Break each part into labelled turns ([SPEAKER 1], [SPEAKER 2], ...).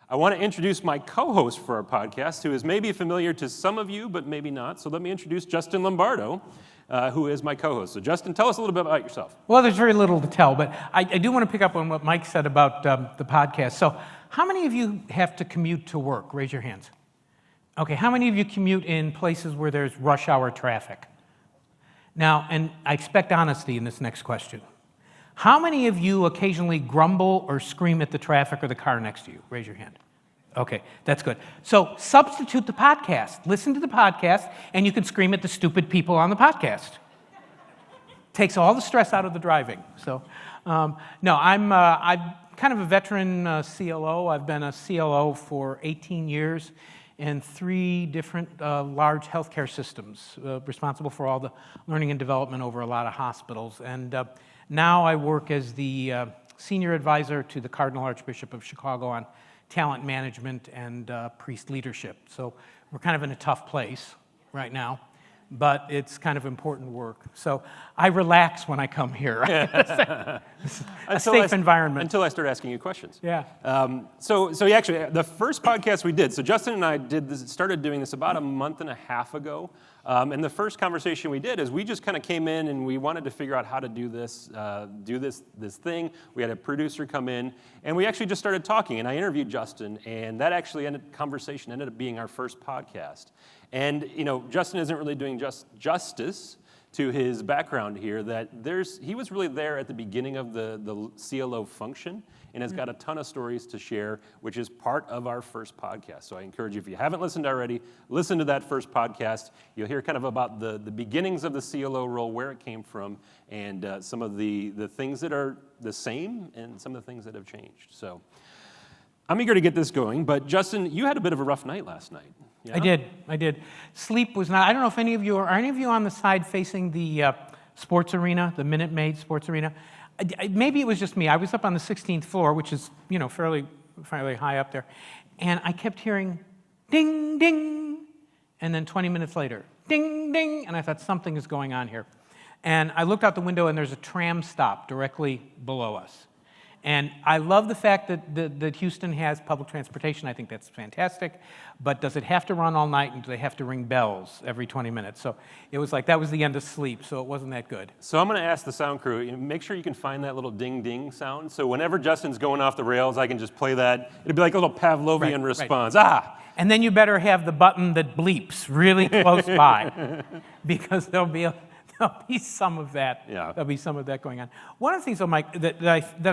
[SPEAKER 1] I want to introduce my co-host for our podcast, who is maybe familiar to some of you, but maybe not. So let me introduce Justin Lombardo, who is my co-host. So Justin, tell us a little bit about yourself.
[SPEAKER 2] Well, there's very little to tell, but I do want to pick up on what Mike said about the podcast. So how many of you have to commute to work? Raise your hands. Okay, how many of you commute in places where there's rush hour traffic? Now, and I expect honesty in this next question. How many of you occasionally grumble or scream at the traffic or the car next to you? Raise your hand. Okay, that's good. So substitute the podcast. Listen to the podcast, and you can scream at the stupid people on the podcast. Takes all the stress out of the driving. So, no, I'm kind of a veteran CLO. I've been a CLO for 18 years in 3 different large healthcare systems, responsible for all the learning and development over a lot of hospitals. And now I work as the senior advisor to the Cardinal Archbishop of Chicago on talent management and priest leadership. So we're kind of in a tough place right now, but it's kind of important work. So I relax when I come here. A safe environment.
[SPEAKER 1] Until I start asking you questions.
[SPEAKER 2] Yeah.
[SPEAKER 1] So actually, the first podcast we did, so Justin and I started doing this about a month and a half ago. And the first conversation we did is we just kind of came in and we wanted to figure out how to do this thing. We had a producer come in, and we actually just started talking. And I interviewed Justin, and that conversation ended up being our first podcast. And Justin isn't really doing justice to his background here. That he was really there at the beginning of the CLO function, and has got a ton of stories to share, which is part of our first podcast. So I encourage you, if you haven't listened already, listen to that first podcast. You'll hear kind of about the beginnings of the CLO role, where it came from, and some of the things that are the same and some of the things that have changed. So I'm eager to get this going, but Justin, you had a bit of a rough night last night. Yeah? I did. Sleep was not, I don't know if any of you on the side facing the sports arena, the Minute Maid sports arena? Maybe it was just me. I was up on the 16th floor, which is, fairly high up there, and I kept hearing ding, ding, and then 20 minutes later, ding, ding, and I thought something is going on here. And I looked out the window, and there's a tram stop directly below us. And I love the fact that Houston has public transportation. I think that's fantastic. But does it have to run all night, and do they have to ring bells every 20 minutes? So it was like that was the end of sleep, so it wasn't that good. So I'm going to ask the sound crew, make sure you can find that little ding-ding sound. So whenever Justin's going off the rails, I can just play that. It'll be like a little Pavlovian response. Right. Ah!
[SPEAKER 2] And then you better have the button that bleeps really close by, because there'll be some of that.
[SPEAKER 1] Yeah.
[SPEAKER 2] There'll be some of that going on. One of the things, though, Mike, that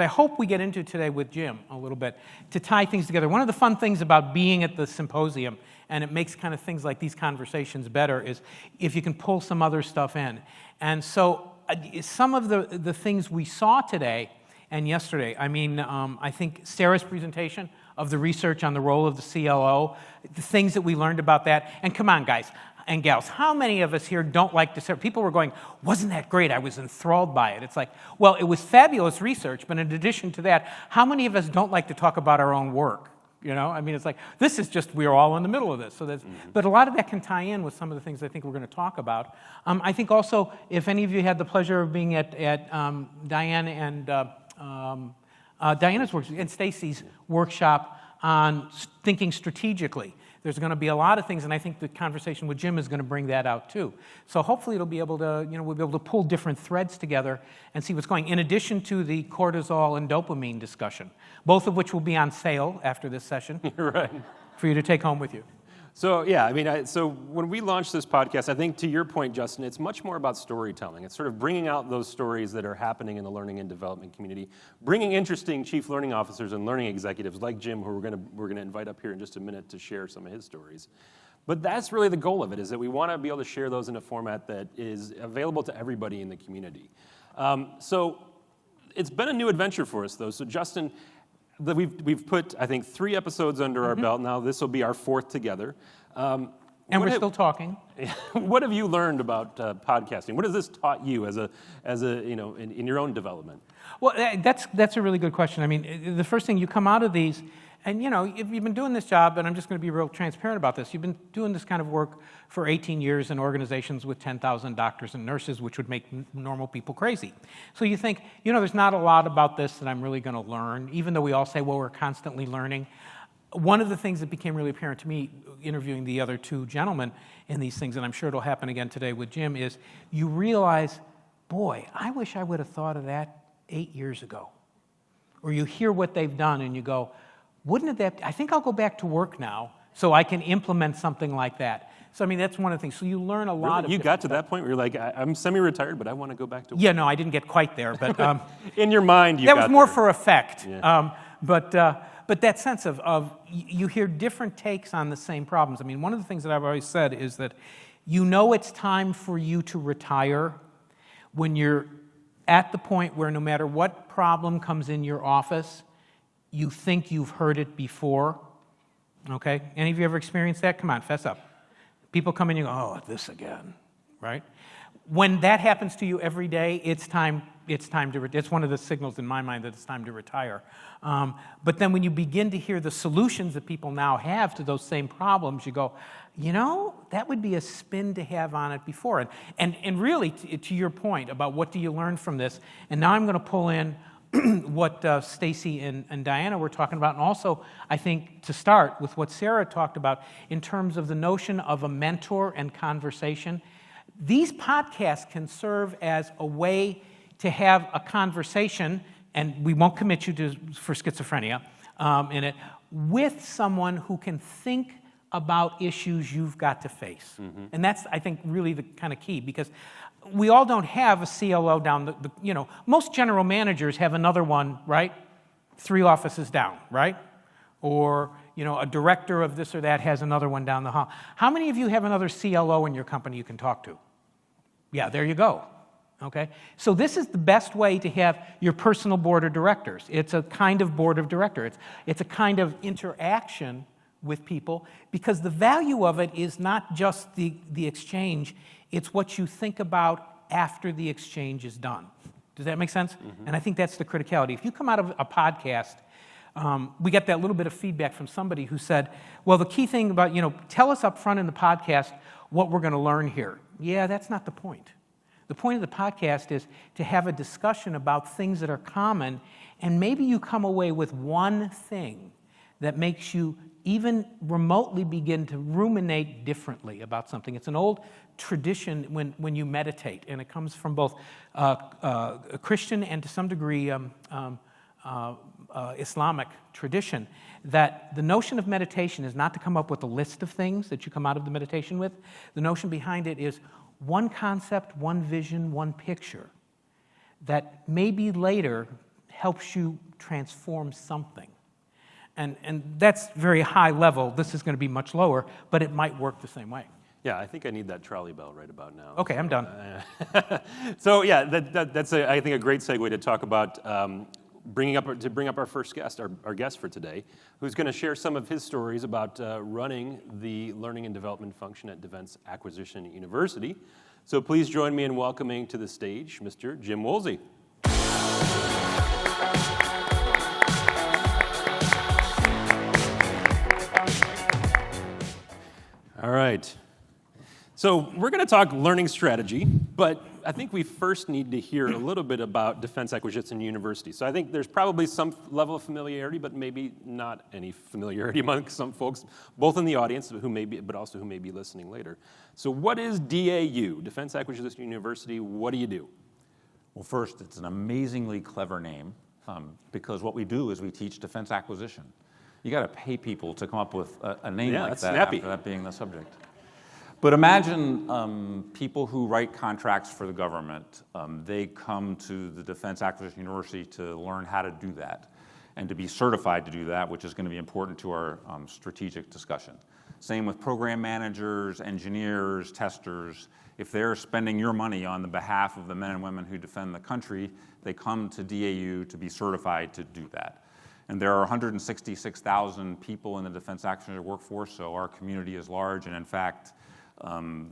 [SPEAKER 2] I hope we get into today with Jim a little bit, to tie things together. One of the fun things about being at the symposium, and it makes kind of things like these conversations better, is if you can pull some other stuff in. And so some of the things we saw today and yesterday, I think Sarah's presentation of the research on the role of the CLO, the things that we learned about that, and come on, guys and gals, how many of us here don't like to serve? People were going, wasn't that great? I was enthralled by it. It's like, well, it was fabulous research, but in addition to that, how many of us don't like to talk about our own work? It's like, this is just, we're all in the middle of this. So but a lot of that can tie in with some of the things I think we're going to talk about. I think also, if any of you had the pleasure of being at Diane and Diana's workshop and Stacy's workshop on thinking strategically, there's going to be a lot of things, and I think the conversation with Jim is going to bring that out too. So hopefully we'll be able to pull different threads together and see what's going. In addition to the cortisol and dopamine discussion, both of which will be on sale after this session.
[SPEAKER 1] Right.
[SPEAKER 2] For you to take home with you.
[SPEAKER 1] So yeah, so when we launched this podcast, I think to your point, Justin, it's much more about storytelling. It's sort of bringing out those stories that are happening in the learning and development community, bringing interesting chief learning officers and learning executives like Jim, who we're gonna invite up here in just a minute to share some of his stories. But that's really the goal of it, is that we want to be able to share those in a format that is available to everybody in the community. So it's been a new adventure for us, though. So Justin, we've put, I think, 3 episodes under our belt now. This will be our 4th together.
[SPEAKER 2] And we're still talking.
[SPEAKER 1] What have you learned about podcasting? What has this taught you as a in your own development?
[SPEAKER 2] Well, that's a really good question. The first thing, you come out of these, and if you've been doing this job, and I'm just going to be real transparent about this, you've been doing this kind of work for 18 years in organizations with 10,000 doctors and nurses, which would make normal people crazy. So you think, there's not a lot about this that I'm really going to learn, even though we all say, well, we're constantly learning. one of the things that became really apparent to me interviewing the other two gentlemen in these things, and I'm sure it'll happen again today with Jim, is you realize, boy, I wish I would have thought of that 8 years ago. Or you hear what they've done and you go, wouldn't that, I think I'll go back to work now so I can implement something like that. So, I mean, that's one of the things. So you learn a lot of
[SPEAKER 1] You got to that point where you're like, I'm semi-retired, but I want to go back to work.
[SPEAKER 2] Yeah, no, I didn't get quite there, but...
[SPEAKER 1] in your mind, you
[SPEAKER 2] that
[SPEAKER 1] got
[SPEAKER 2] was more
[SPEAKER 1] there.
[SPEAKER 2] for effect.
[SPEAKER 1] Yeah.
[SPEAKER 2] But that sense of you hear different takes on the same problems. I mean, one of the things that I've always said is that you know it's time for you to retire when you're at the point where no matter what problem comes in your office, you think you've heard it before. Okay? Any of you ever experienced that? Come on, fess up. People come in and you go, oh, this again, right? When that happens to you every day, it's time to, it's one of the signals in my mind that it's time to retire. But then when you begin to hear the solutions that people now have to those same problems, you go, you know, that would be a spin to have on it before. And really, to your point about what do you learn from this, and now I'm going to pull in what Stacy and Diana were talking about, and also, I think, to start with what Sarah talked about in terms of the notion of a mentor and conversation. These podcasts can serve as a way to have a conversation, and we won't commit you for schizophrenia in it, with someone who can think about issues you've got to face. Mm-hmm. And that's, I think, really the kind of key, because we all don't have a CLO down most general managers have another one, right? 3 offices down, right? Or, a director of this or that has another one down the hall. How many of you have another CLO in your company you can talk to? Yeah, there you go. Okay? So this is the best way to have your personal board of directors. It's a kind of board of directors. It's a kind of interaction with people, because the value of it is not just the exchange, it's what you think about after the exchange is done. Does that make sense? Mm-hmm. And I think that's the criticality. If you come out of a podcast, we get that little bit of feedback from somebody who said, well, the key thing about, tell us up front in the podcast what we're going to learn here. Yeah, that's not the point. The point of the podcast is to have a discussion about things that are common, and maybe you come away with one thing that makes you even remotely begin to ruminate differently about something. It's an old tradition when you meditate, and it comes from both a Christian and to some degree Islamic tradition, that the notion of meditation is not to come up with a list of things that you come out of the meditation with. The notion behind it is one concept, one vision, one picture that maybe later helps you transform something. And that's very high level. This is going to be much lower, but it might work the same way.
[SPEAKER 1] Yeah, I think I need that trolley bell right about now.
[SPEAKER 2] Okay, I'm done.
[SPEAKER 1] So yeah, that's I think a great segue to talk about bring up our first guest, our guest for today, who's going to share some of his stories about running the learning and development function at Defense Acquisition University. So please join me in welcoming to the stage Mr. Jim Woolsey. All right. So we're going to talk learning strategy, but I think we first need to hear a little bit about Defense Acquisition University. So I think there's probably some level of familiarity, but maybe not any familiarity among some folks, both in the audience but also who may be listening later. So what is DAU, Defense Acquisition University? What do you do?
[SPEAKER 3] Well, first, it's an amazingly clever name because what we do is we teach defense acquisition. You got to pay people to come up with a name like that
[SPEAKER 1] snappy.
[SPEAKER 3] After that being the subject. But imagine people who write contracts for the government. They come to the Defense Acquisition University to learn how to do that and to be certified to do that, which is going to be important to our strategic discussion. Same with program managers, engineers, testers. If they're spending your money on the behalf of the men and women who defend the country, they come to DAU to be certified to do that. And there are 166,000 people in the defense acquisition workforce, so our community is large, and in fact,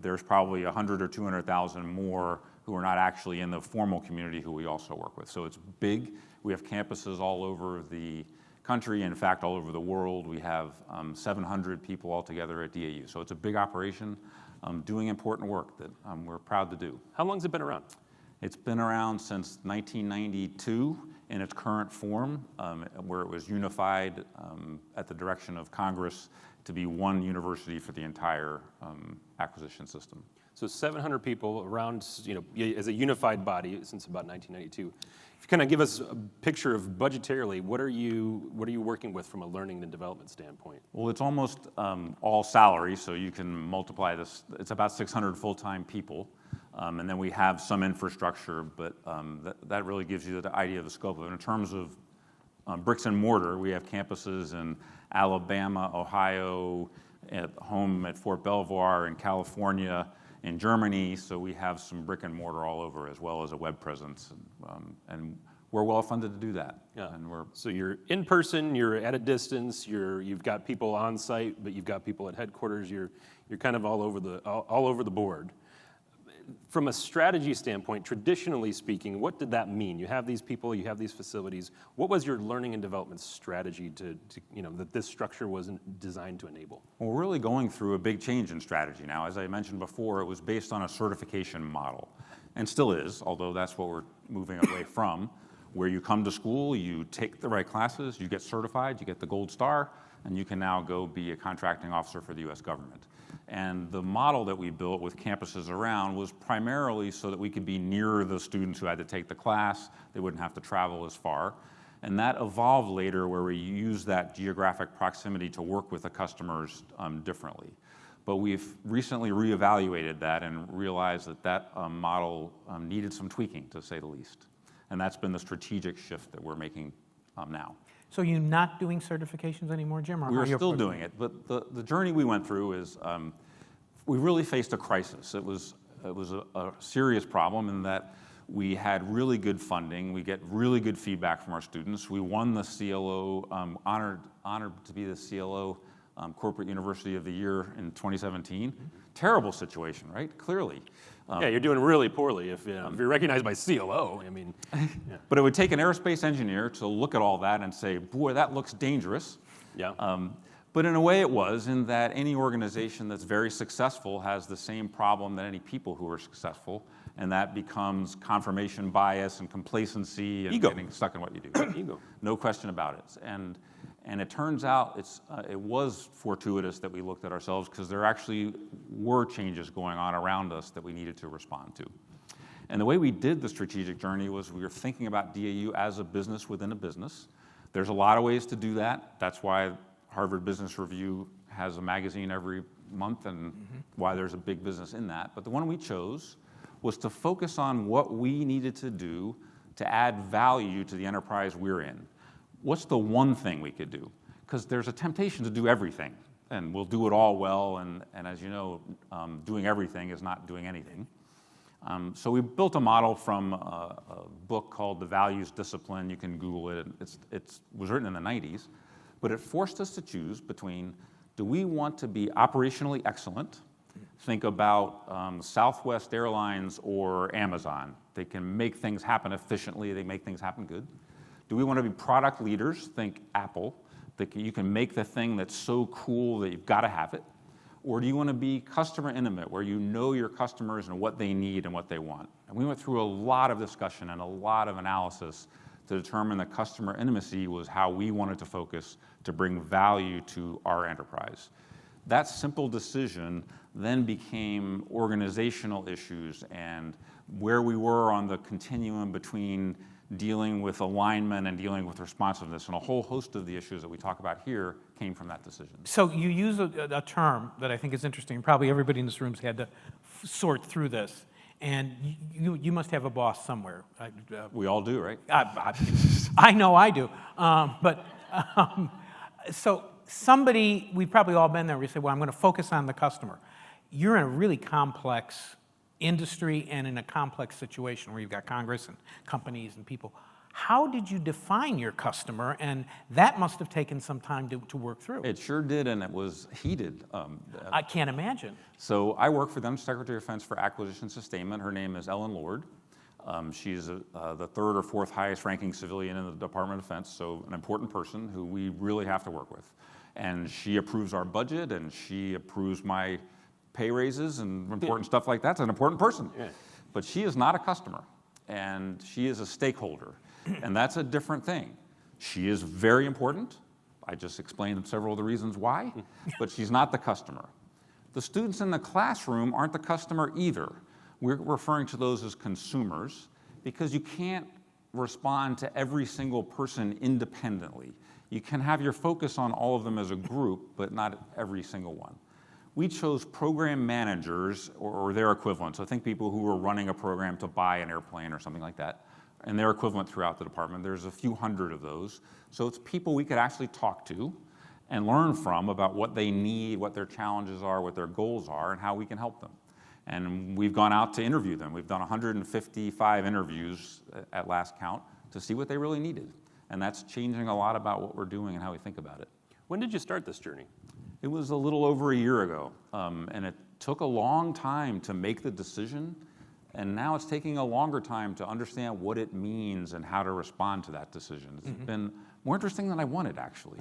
[SPEAKER 3] there's probably 100 or 200,000 more who are not actually in the formal community who we also work with. So it's big. We have campuses all over the country, in fact, all over the world. We have 700 people altogether at DAU. So it's a big operation doing important work that we're proud to do.
[SPEAKER 1] How long has it been around?
[SPEAKER 3] It's been around since 1992, in its current form, where it was unified at the direction of Congress to be one university for the entire acquisition system.
[SPEAKER 1] So 700 people around, as a unified body since about 1992. If you kind of give us a picture of budgetarily, what are you working with from a learning and development standpoint?
[SPEAKER 3] Well, it's almost all salary, so you can multiply this. It's about 600 full-time people, and then we have some infrastructure, but that really gives you the idea of the scope of it. In terms of bricks and mortar, we have campuses in Alabama, Ohio, at home at Fort Belvoir, in California, in Germany, so we have some brick and mortar all over, as well as a web presence, and we're well funded to do that.
[SPEAKER 1] Yeah.
[SPEAKER 3] And
[SPEAKER 1] so you're in person, you're at a distance, you've got people on site, but you've got people at headquarters. You're kind of all over the board. From a strategy standpoint, traditionally speaking, what did that mean? You have these people, you have these facilities. What was your learning and development strategy that this structure was designed to enable?
[SPEAKER 3] Well, we're really going through a big change in strategy now. As I mentioned before, it was based on a certification model, and still is, although that's what we're moving away from, where you come to school, you take the right classes, you get certified, you get the gold star, and you can now go be a contracting officer for the U.S. government. And the model that we built with campuses around was primarily so that we could be nearer the students who had to take the class. They wouldn't have to travel as far. And that evolved later where we used that geographic proximity to work with the customers differently. But we've recently reevaluated that and realized that model needed some tweaking, to say the least. And that's been the strategic shift that we're making now.
[SPEAKER 2] So you're not doing certifications anymore, Jim? Or
[SPEAKER 3] we're still doing it, but the journey we went through is we really faced a crisis. It was a serious problem in that we had really good funding. We get really good feedback from our students. We won the CLO, honored to be the CLO Corporate University of the Year in 2017. Terrible situation, right? Clearly.
[SPEAKER 1] Yeah, you're doing really poorly if you're recognized by CLO. I mean, yeah.
[SPEAKER 3] But it would take an aerospace engineer to look at all that and say, boy, that looks dangerous.
[SPEAKER 1] Yeah.
[SPEAKER 3] But in a way it was, in that any organization that's very successful has the same problem that any people who are successful, and that becomes confirmation bias and complacency and
[SPEAKER 1] Ego.
[SPEAKER 3] getting stuck in what you do.
[SPEAKER 1] Ego.
[SPEAKER 3] No question about it. And it turns out it was fortuitous that we looked at ourselves, because there actually were changes going on around us that we needed to respond to. And the way we did the strategic journey was we were thinking about DAU as a business within a business. There's a lot of ways to do that. That's why Harvard Business Review has a magazine every month, and why there's a big business in that. But the one we chose was to focus on what we needed to do to add value to the enterprise we're in. What's the one thing we could do? Because there's a temptation to do everything, and we'll do it all well, and as you know, doing everything is not doing anything. So we built a model from a book called The Values Discipline. You can Google it. It was written in the 90s, but it forced us to choose between, do we want to be operationally excellent? Think about Southwest Airlines or Amazon. They can make things happen efficiently. They make things happen good. Do we want to be product leaders? Think Apple. That you can make the thing that's so cool that you've got to have it. Or do you want to be customer intimate, where you know your customers and what they need and what they want? And we went through a lot of discussion and a lot of analysis to determine that customer intimacy was how we wanted to focus to bring value to our enterprise. That simple decision then became organizational issues and where we were on the continuum between dealing with alignment and dealing with responsiveness, and a whole host of the issues that we talk about here came from that decision.
[SPEAKER 2] So you use a term that I think is interesting. Probably everybody in this room's had to sort through this, and you must have a boss somewhere.
[SPEAKER 3] We all do, right?
[SPEAKER 2] I know I do. So somebody, we've probably all been there, we say, well, I'm going to focus on the customer. You're in a really complex industry and in a complex situation where you've got Congress and companies and people. How did you define your customer? And that must have taken some time to work through.
[SPEAKER 3] It sure did, and it was heated.
[SPEAKER 2] I can't imagine.
[SPEAKER 3] So I work for them, Secretary of Defense for Acquisition Sustainment. Her name is Ellen Lord. She's the third or fourth highest ranking civilian in the Department of Defense, so an important person who we really have to work with. And she approves our budget, and she approves my pay raises and important stuff like that. That's an important person. Yeah. But she is not a customer, and she is a stakeholder. And that's a different thing. She is very important. I just explained several of the reasons why, but she's not the customer. The students in the classroom aren't the customer either. We're referring to those as consumers because you can't respond to every single person independently. You can have your focus on all of them as a group, but not every single one. We chose program managers or their equivalent. So think people who are running a program to buy an airplane or something like that, and their equivalent throughout the department. There's a few hundred of those. So it's people we could actually talk to and learn from about what they need, what their challenges are, what their goals are, and how we can help them. And we've gone out to interview them. We've done 155 interviews at last count to see what they really needed. And that's changing a lot about what we're doing and how we think about it.
[SPEAKER 1] When did you start this journey?
[SPEAKER 3] It was a little over a year ago, and it took a long time to make the decision, and now it's taking a longer time to understand what it means and how to respond to that decision. It's been more interesting than I wanted, actually.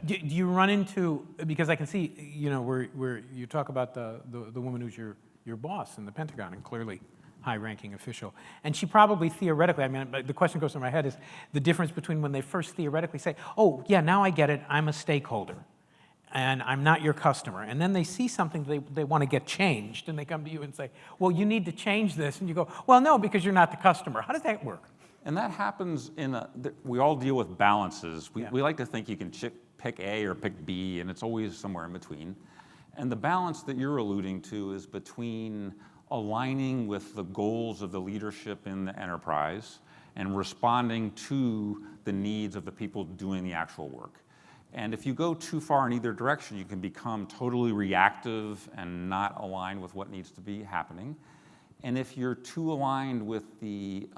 [SPEAKER 2] Do you run into, because I can see, you know, where you talk about the woman who's your boss in the Pentagon, and clearly high-ranking official, and she probably theoretically, I mean, the question goes through my head is the difference between when they first theoretically say, oh, yeah, now I get it, I'm a stakeholder, and I'm not your customer. And then they see something they want to get changed, and they come to you and say, well, you need to change this. And you go, well, no, because you're not the customer. How does that work?
[SPEAKER 3] And that happens we all deal with balances. We like to think you can pick A or pick B, and it's always somewhere in between. And the balance that you're alluding to is between aligning with the goals of the leadership in the enterprise and responding to the needs of the people doing the actual work. And if you go too far in either direction, you can become totally reactive and not aligned with what needs to be happening. And if you're too aligned with the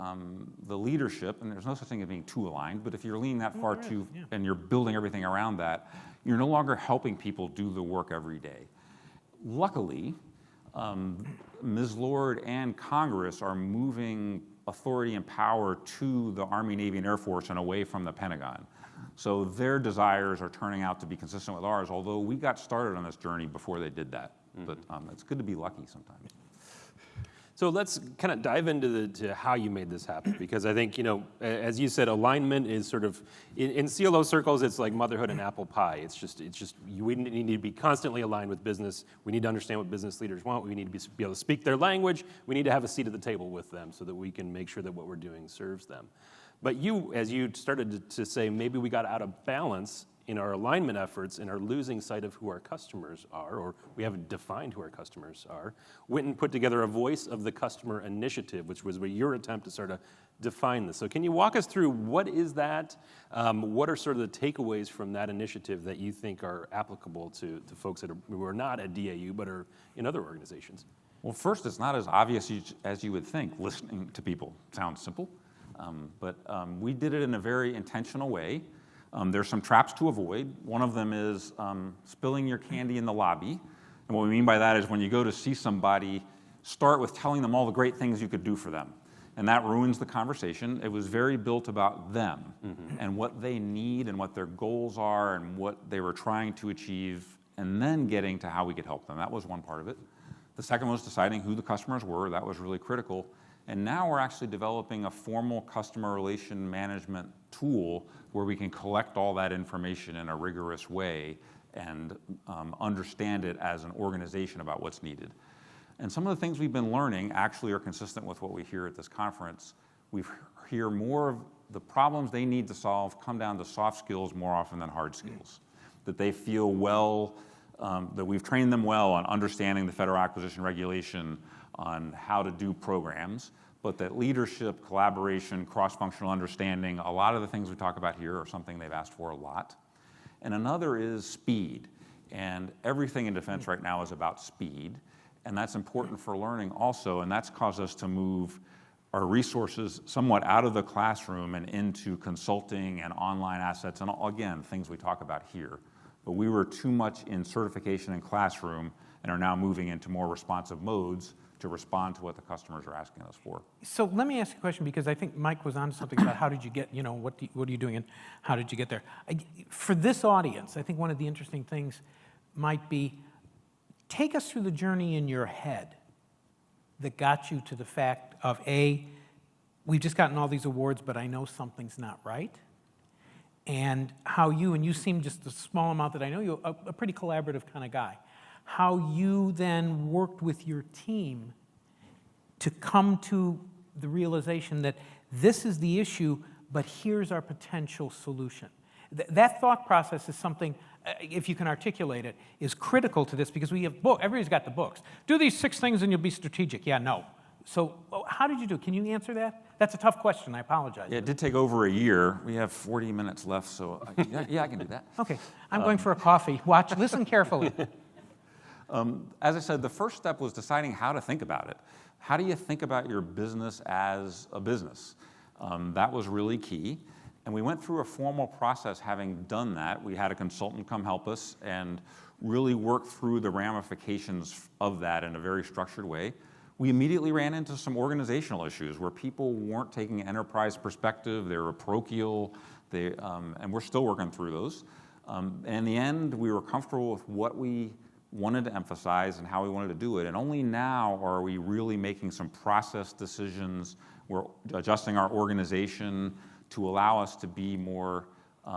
[SPEAKER 3] leadership, and there's no such thing as being too aligned, but if you're leaning that far too, and you're building everything around that, you're no longer helping people do the work every day. Luckily, Ms. Lord and Congress are moving authority and power to the Army, Navy, and Air Force and away from the Pentagon. So their desires are turning out to be consistent with ours, although we got started on this journey before they did that. But it's good to be lucky sometimes.
[SPEAKER 1] So let's kind of dive into to how you made this happen, because I think, you know, as you said, alignment is sort of, in CLO circles, it's like motherhood and apple pie. It's just we need to be constantly aligned with business. We need to understand what business leaders want. We need to be able to speak their language. We need to have a seat at the table with them so that we can make sure that what we're doing serves them. But you, as you started to say, maybe we got out of balance in our alignment efforts and are losing sight of who our customers are, or we haven't defined who our customers are, went and put together a voice of the customer initiative, which was your attempt to sort of define this. So can you walk us through what is that? What are sort of the takeaways from that initiative that you think are applicable to folks who are not at DAU but are in other organizations?
[SPEAKER 3] Well, first, it's not as obvious as you would think. Listening to people sounds simple, but we did it in a very intentional way. There's some traps to avoid. One of them is spilling your candy in the lobby. And what we mean by that is when you go to see somebody, start with telling them all the great things you could do for them. And that ruins the conversation. It was very built about them and what they need and what their goals are and what they were trying to achieve, and then getting to how we could help them. That was one part of it. The second was deciding who the customers were. That was really critical. And now we're actually developing a formal customer relation management tool where we can collect all that information in a rigorous way and understand it as an organization about what's needed. And some of the things we've been learning actually are consistent with what we hear at this conference. We hear more of the problems they need to solve come down to soft skills more often than hard skills. That they feel well, that we've trained them well on understanding the Federal Acquisition Regulation, on how to do programs, but that leadership, collaboration, cross-functional understanding, a lot of the things we talk about here are something they've asked for a lot. And another is speed. And everything in defense right now is about speed. And that's important for learning also, and that's caused us to move our resources somewhat out of the classroom and into consulting and online assets, and again, things we talk about here. But we were too much in certification and classroom and are now moving into more responsive modes to respond to what the customers are asking us for.
[SPEAKER 2] So let me ask you a question, because I think Mike was on to something about how did you get, what are you doing and how did you get there? For this audience, I think one of the interesting things might be, take us through the journey in your head that got you to the fact of A, we've just gotten all these awards, but I know something's not right. And how you seem just a small amount that I know you, a pretty collaborative kind of guy, how you then worked with your team to come to the realization that this is the issue, but here's our potential solution. That thought process is something, if you can articulate it, is critical to this because we have books. Everybody's got the books. Do these 6 things and you'll be strategic. Yeah, no. So how did you do it? Can you answer that? That's a tough question. I apologize.
[SPEAKER 3] Yeah, it did take over a year. We have 40 minutes left, so yeah, I can do that.
[SPEAKER 2] Okay. I'm going for a coffee. Listen carefully.
[SPEAKER 3] As I said, the first step was deciding how to think about it. How do you think about your business as a business? That was really key. And we went through a formal process having done that. We had a consultant come help us and really work through the ramifications of that in a very structured way. We immediately ran into some organizational issues where people weren't taking an enterprise perspective. They were parochial, and we're still working through those. And in the end, we were comfortable with what we wanted to emphasize and how we wanted to do it. And only now are we really making some process decisions. We're adjusting our organization to allow us to be more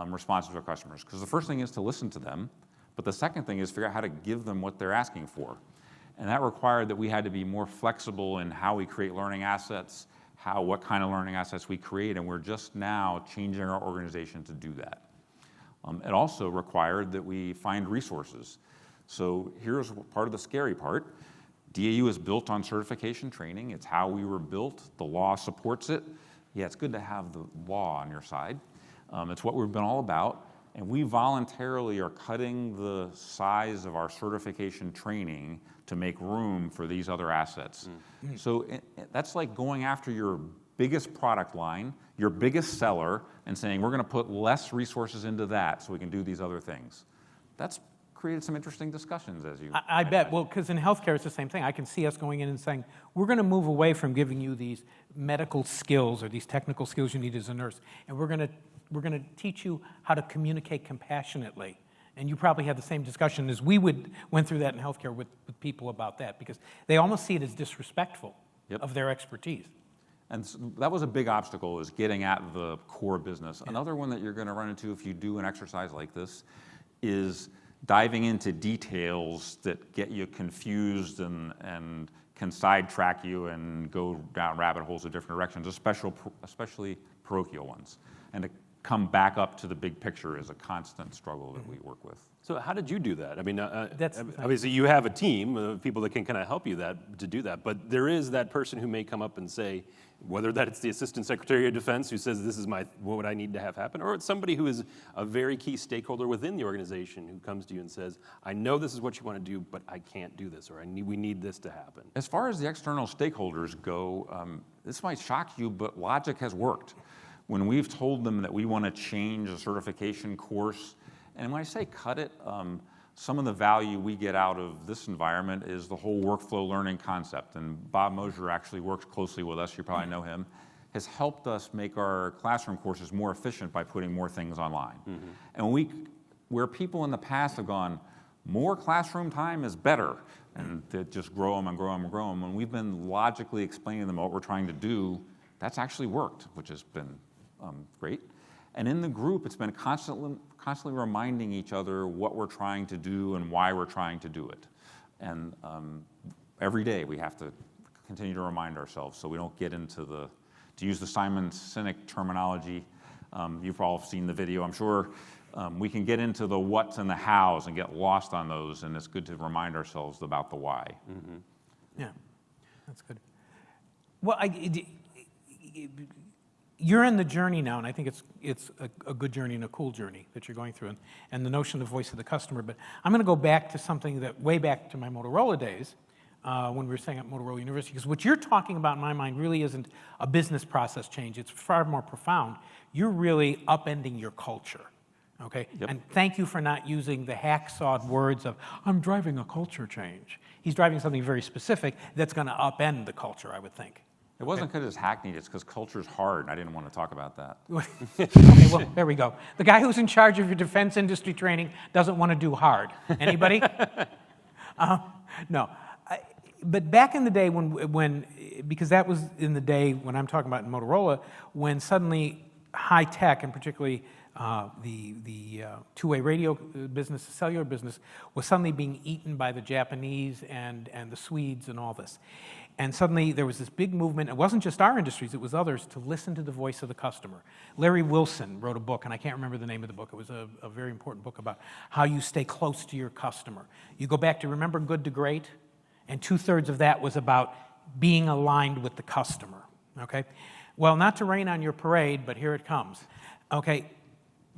[SPEAKER 3] responsive to our customers. Because the first thing is to listen to them, but the second thing is figure out how to give them what they're asking for. And that required that we had to be more flexible in how we create learning assets, what kind of learning assets we create, and we're just now changing our organization to do that. It also required that we find resources. So here's part of the scary part. DAU is built on certification training. It's how we were built. The law supports it. Yeah, it's good to have the law on your side. It's what we've been all about. And we voluntarily are cutting the size of our certification training to make room for these other assets. Mm-hmm. So that's like going after your biggest product line, your biggest seller, and saying, we're going to put less resources into that so we can do these other things. That's created some interesting discussions as you...
[SPEAKER 2] I bet. Well, because in healthcare, it's the same thing. I can see us going in and saying, we're going to move away from giving you these medical skills or these technical skills you need as a nurse, and we're going to teach you how to communicate compassionately. And you probably had the same discussion as we went through that in healthcare with people about that, because they almost see it as disrespectful of their expertise.
[SPEAKER 3] And so that was a big obstacle, is getting at the core business. Yeah. Another one that you're going to run into if you do an exercise like this is diving into details that get you confused and can sidetrack you and go down rabbit holes of different directions, especially parochial ones. And to come back up to the big picture is a constant struggle that we work with.
[SPEAKER 1] So how did you do that? I mean, obviously you have a team of people that can kind of help you to do that, but there is that person who may come up and say, whether that it's the Assistant Secretary of Defense who says this is what I need to have happen, or it's somebody who is a very key stakeholder within the organization who comes to you and says, I know this is what you want to do, but I can't do this, or we need this to happen.
[SPEAKER 3] As far as the external stakeholders go, this might shock you, but logic has worked. When we've told them that we want to change a certification course, and when I say cut it, some of the value we get out of this environment is the whole workflow learning concept. And Bob Mosier actually works closely with us, you probably know him, has helped us make our classroom courses more efficient by putting more things online. Mm-hmm. And where people in the past have gone, more classroom time is better, and they just grow them and grow them and grow them, and we've been logically explaining to them what we're trying to do, that's actually worked, which has been great. And in the group, it's been constantly reminding each other what we're trying to do and why we're trying to do it. And every day we have to continue to remind ourselves so we don't get into to use the Simon Sinek terminology, you've all seen the video, I'm sure, we can get into the what's and the hows and get lost on those, and it's good to remind ourselves about the why.
[SPEAKER 2] Mm-hmm. Yeah, that's good. Well, you're in the journey now, and I think it's a good journey and a cool journey that you're going through, and the notion of voice of the customer. But I'm going to go back to something that way back to my Motorola days when we were staying at Motorola University, because what you're talking about in my mind really isn't a business process change. It's far more profound. You're really upending your culture, okay? Yep. And thank you for not using the hacksawed words of, I'm driving a culture change. He's driving something very specific that's going to upend the culture, I would think.
[SPEAKER 3] It wasn't because it's hackneyed, it's because culture's hard, and I didn't want to talk about that.
[SPEAKER 2] Okay, well, there we go. The guy who's in charge of your defense industry training doesn't want to do hard. Anybody? No. but back in the day when because that was in the day when I'm talking about in Motorola, when suddenly high tech, and particularly the two-way radio business, the cellular business, was suddenly being eaten by the Japanese and the Swedes and all this. And suddenly there was this big movement. It wasn't just our industries, it was others, to listen to the voice of the customer. Larry Wilson wrote a book, and I can't remember the name of the book. It was a very important book about how you stay close to your customer. You go back to Remember Good to Great, and 2/3 of that was about being aligned with the customer, okay? Well, not to rain on your parade, but here it comes, okay?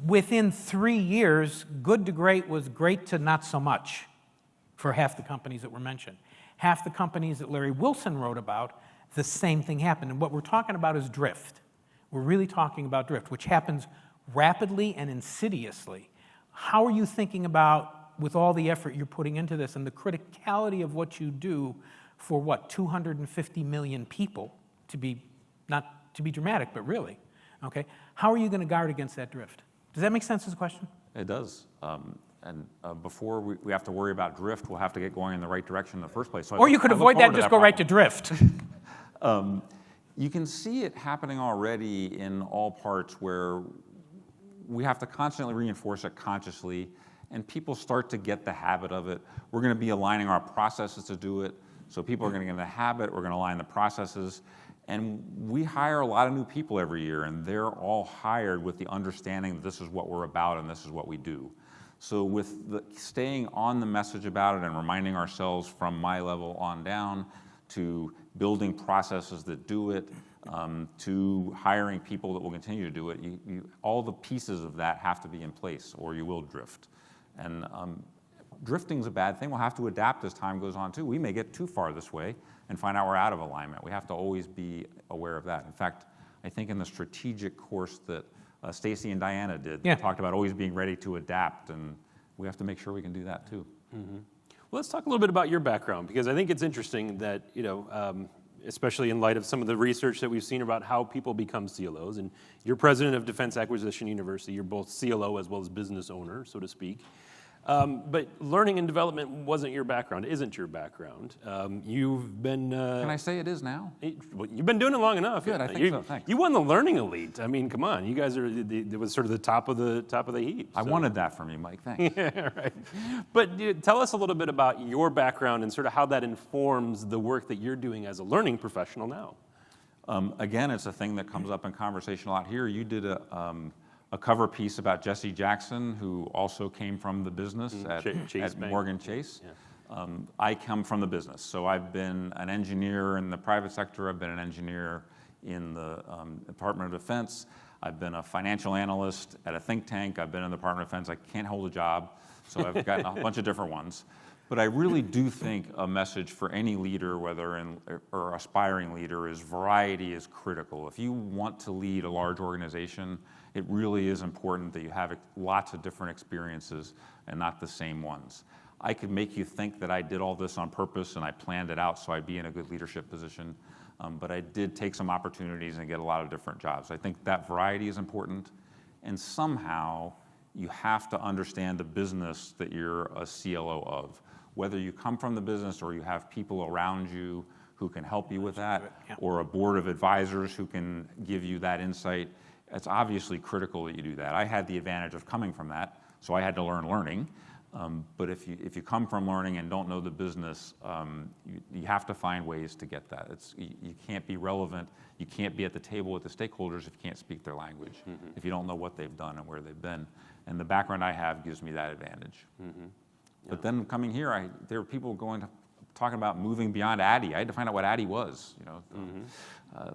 [SPEAKER 2] Within 3 years, good to great was great to not so much for half the companies that were mentioned. Half the companies that Larry Wilson wrote about, the same thing happened. And what we're talking about is drift. We're really talking about drift, which happens rapidly and insidiously. How are you thinking about, with all the effort you're putting into this and the criticality of what you do for what, 250 million people, to be, not to be dramatic, but really, okay? How are you going to guard against that drift? Does that make sense as a question?
[SPEAKER 3] It does. Before we have to worry about drift, we'll have to get going in the right direction in the first place. So
[SPEAKER 2] or you could avoid that and just go right to drift.
[SPEAKER 3] You can see it happening already in all parts where we have to constantly reinforce it consciously, and people start to get the habit of it. We're going to be aligning our processes to do it, so people are going to get in the habit. We're going to align the processes. And we hire a lot of new people every year, and they're all hired with the understanding that this is what we're about and this is what we do. So with staying on the message about it and reminding ourselves from my level on down, to building processes that do it, to hiring people that will continue to do it, all the pieces of that have to be in place or you will drift. And drifting's a bad thing. We'll have to adapt as time goes on too. We may get too far this way and find out we're out of alignment. We have to always be aware of that. In fact, I think in the strategic course that Stacy and Diana did, they talked about always being ready to adapt, and we have to make sure we can do that too.
[SPEAKER 1] Mm-hmm. Well, let's talk a little bit about your background, because I think it's interesting that, especially in light of some of the research that we've seen about how people become CLOs, and you're president of Defense Acquisition University, you're both CLO as well as business owner, so to speak. But learning and development wasn't your background, isn't your background. You've been...
[SPEAKER 3] Can I say it is now?
[SPEAKER 1] You've been doing it long enough.
[SPEAKER 3] Good, I think so, thanks.
[SPEAKER 1] You won the Learning Elite. I mean, come on, you guys are, it was sort of the top of the heap. So.
[SPEAKER 3] I wanted that from you, Mike, thanks.
[SPEAKER 1] Yeah, right. But tell us a little bit about your background and sort of how that informs the work that you're doing as a learning professional now.
[SPEAKER 3] Again, it's a thing that comes up in conversation a lot here. You did a cover piece about Jesse Jackson, who also came from the business at Morgan Chase. Yeah. I come from the business, so I've been an engineer in the private sector. I've been an engineer in the Department of Defense. I've been a financial analyst at a think tank. I've been in the Department of Defense. I can't hold a job, so I've got a bunch of different ones. But I really do think a message for any leader, or aspiring leader, is variety is critical. If you want to lead a large organization, it really is important that you have lots of different experiences and not the same ones. I could make you think that I did all this on purpose and I planned it out so I'd be in a good leadership position, but I did take some opportunities and get a lot of different jobs. I think that variety is important, and somehow you have to understand the business that you're a CLO of. Whether you come from the business or you have people around you who can help you with that, or a board of advisors who can give you that insight, it's obviously critical that you do that. I had the advantage of coming from that, so I had to learn learning. But if you come from learning and don't know the business, you have to find ways to get that. You can't be relevant. You can't be at the table with the stakeholders if you can't speak their language, if you don't know what they've done and where they've been. And the background I have gives me that advantage. Mm-hmm. Yeah. But then coming here, there were people talking about moving beyond ADDIE. I had to find out what ADDIE was.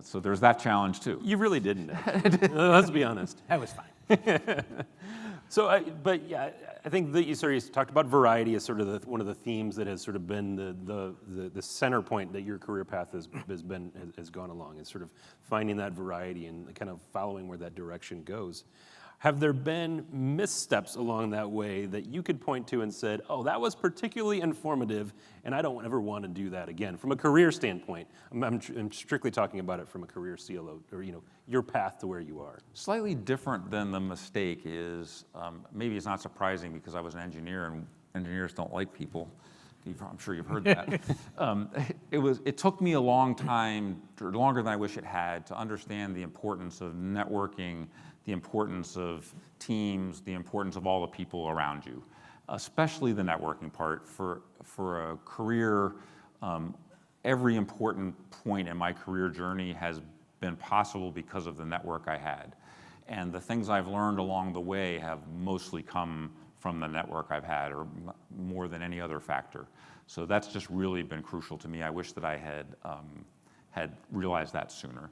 [SPEAKER 3] So there's that challenge too.
[SPEAKER 1] You really didn't. Let's be honest.
[SPEAKER 2] That was fine.
[SPEAKER 1] I think that you talked about variety as sort of one of the themes that has sort of been the center point that your career path has gone along, is sort of finding that variety and kind of following where that direction goes. Have there been missteps along that way that you could point to and said, oh, that was particularly informative, and I don't ever want to do that again? From a career standpoint, I'm strictly talking about it from a career CLO, or your path to where you are.
[SPEAKER 3] Slightly different than the mistake is, maybe it's not surprising because I was an engineer, and engineers don't like people I'm sure you've heard that. It took me a long time, or longer than I wish it had, to understand the importance of networking, the importance of teams, the importance of all the people around you, especially the networking part. For a career, every important point in my career journey has been possible because of the network I had. And the things I've learned along the way have mostly come from the network I've had, or more than any other factor. So that's just really been crucial to me. I wish that I had realized that sooner.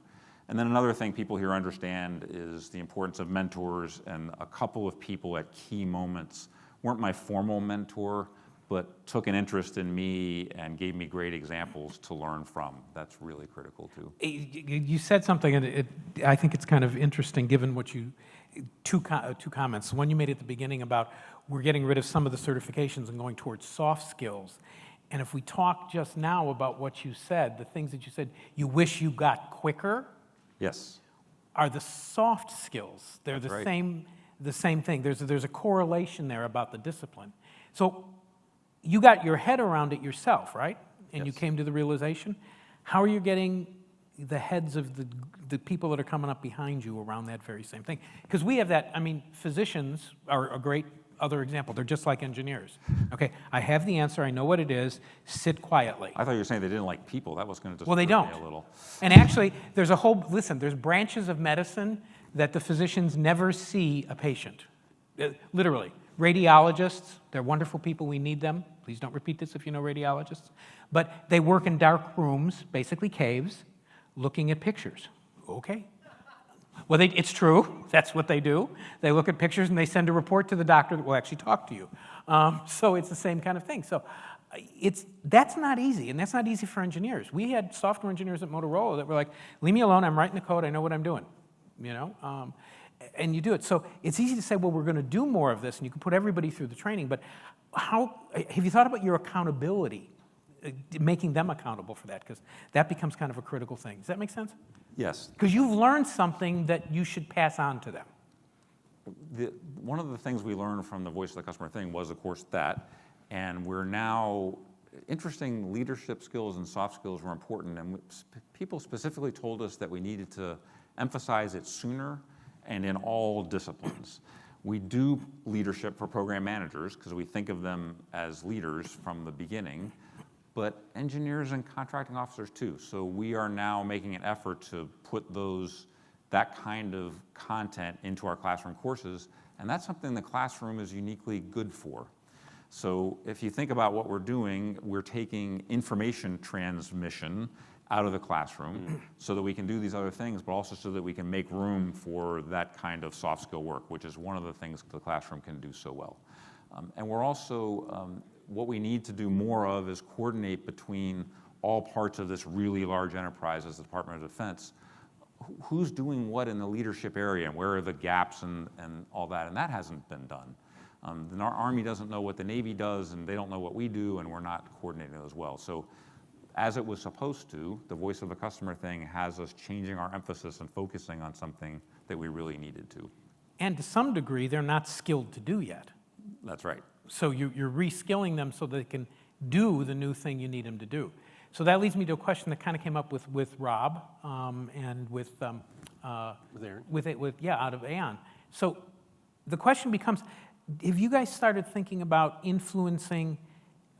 [SPEAKER 3] And then another thing people here understand is the importance of mentors, and a couple of people at key moments weren't my formal mentor, but took an interest in me and gave me great examples to learn from. That's really critical too.
[SPEAKER 2] You said something, and I think it's kind of interesting given what two comments. One you made at the beginning about we're getting rid of some of the certifications and going towards soft skills. And if we talk just now about what you said, the things that you said you wish you got quicker,
[SPEAKER 3] yes,
[SPEAKER 2] are the soft skills. They're
[SPEAKER 3] That's
[SPEAKER 2] the
[SPEAKER 3] right.
[SPEAKER 2] same thing. There's a correlation there about the discipline. So you got your head around it yourself, right? And you
[SPEAKER 3] Yes.
[SPEAKER 2] came to the realization. How are you getting the heads of the people that are coming up behind you around that very same thing? Because we have that, I mean, physicians are a great other example. They're just like engineers. Okay, I have the answer, I know what it is, sit quietly.
[SPEAKER 3] I thought you were saying they didn't like people. That was going to
[SPEAKER 2] Well, they
[SPEAKER 3] disturb
[SPEAKER 2] don't.
[SPEAKER 3] me a little.
[SPEAKER 2] And actually, there's there's branches of medicine that the physicians never see a patient. Literally. Radiologists, they're wonderful people, we need them. Please don't repeat this if you know radiologists. But they work in dark rooms, basically caves, looking at pictures. Okay. Well, it's true. That's what they do. They look at pictures and they send a report to the doctor that will actually talk to you. So it's the same kind of thing. So that's not easy, and that's not easy for engineers. We had software engineers at Motorola that were like, leave me alone, I'm writing the code, I know what I'm doing. You know? And you do it. So it's easy to say, well, we're going to do more of this, and you can put everybody through the training, but have you thought about your accountability, making them accountable for that? Because that becomes kind of a critical thing. Does that make sense?
[SPEAKER 3] Yes.
[SPEAKER 2] Because you've learned something that you should pass on to them.
[SPEAKER 3] One of the things we learned from the Voice of the Customer thing was, of course, that. And we're now, interesting leadership skills and soft skills were important. And people specifically told us that we needed to emphasize it sooner and in all disciplines. We do leadership for program managers because we think of them as leaders from the beginning, but engineers and contracting officers too. So we are now making an effort to put that kind of content into our classroom courses, and that's something the classroom is uniquely good for. So if you think about what we're doing, we're taking information transmission out of the classroom so that we can do these other things, but also so that we can make room for that kind of soft skill work, which is one of the things the classroom can do so well. And we're also, what we need to do more of is coordinate between all parts of this really large enterprise as the Department of Defense. Who's doing what in the leadership area, and where are the gaps and all that, and that hasn't been done. Our Army doesn't know what the Navy does, and they don't know what we do, and we're not coordinating as well. So as it was supposed to, the Voice of the Customer thing has us changing our emphasis and focusing on something that we really needed to.
[SPEAKER 2] And to some degree, they're not skilled to do yet.
[SPEAKER 3] That's right.
[SPEAKER 2] So you're reskilling them so they can do the new thing you need them to do. So that leads me to a question that kind of came up with Rob and with Aaron. Out of Aon. So the question becomes, have you guys started thinking about influencing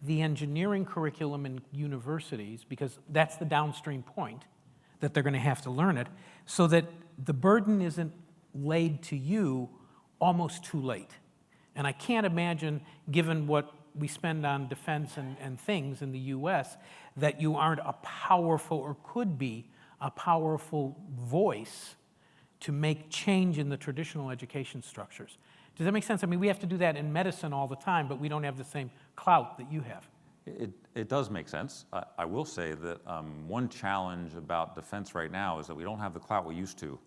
[SPEAKER 2] the engineering curriculum in universities, because that's the downstream point that they're going to have to learn it, so that the burden isn't laid to you almost too late? And I can't imagine, given what we spend on defense and things in the U.S., that you aren't a powerful, or could be a powerful voice to make change in the traditional education structures. Does that make sense? I mean, we have to do that in medicine all the time, but we don't have the same clout that you have.
[SPEAKER 3] It does make sense. I will say that one challenge about defense right now is that we don't have the clout we used to.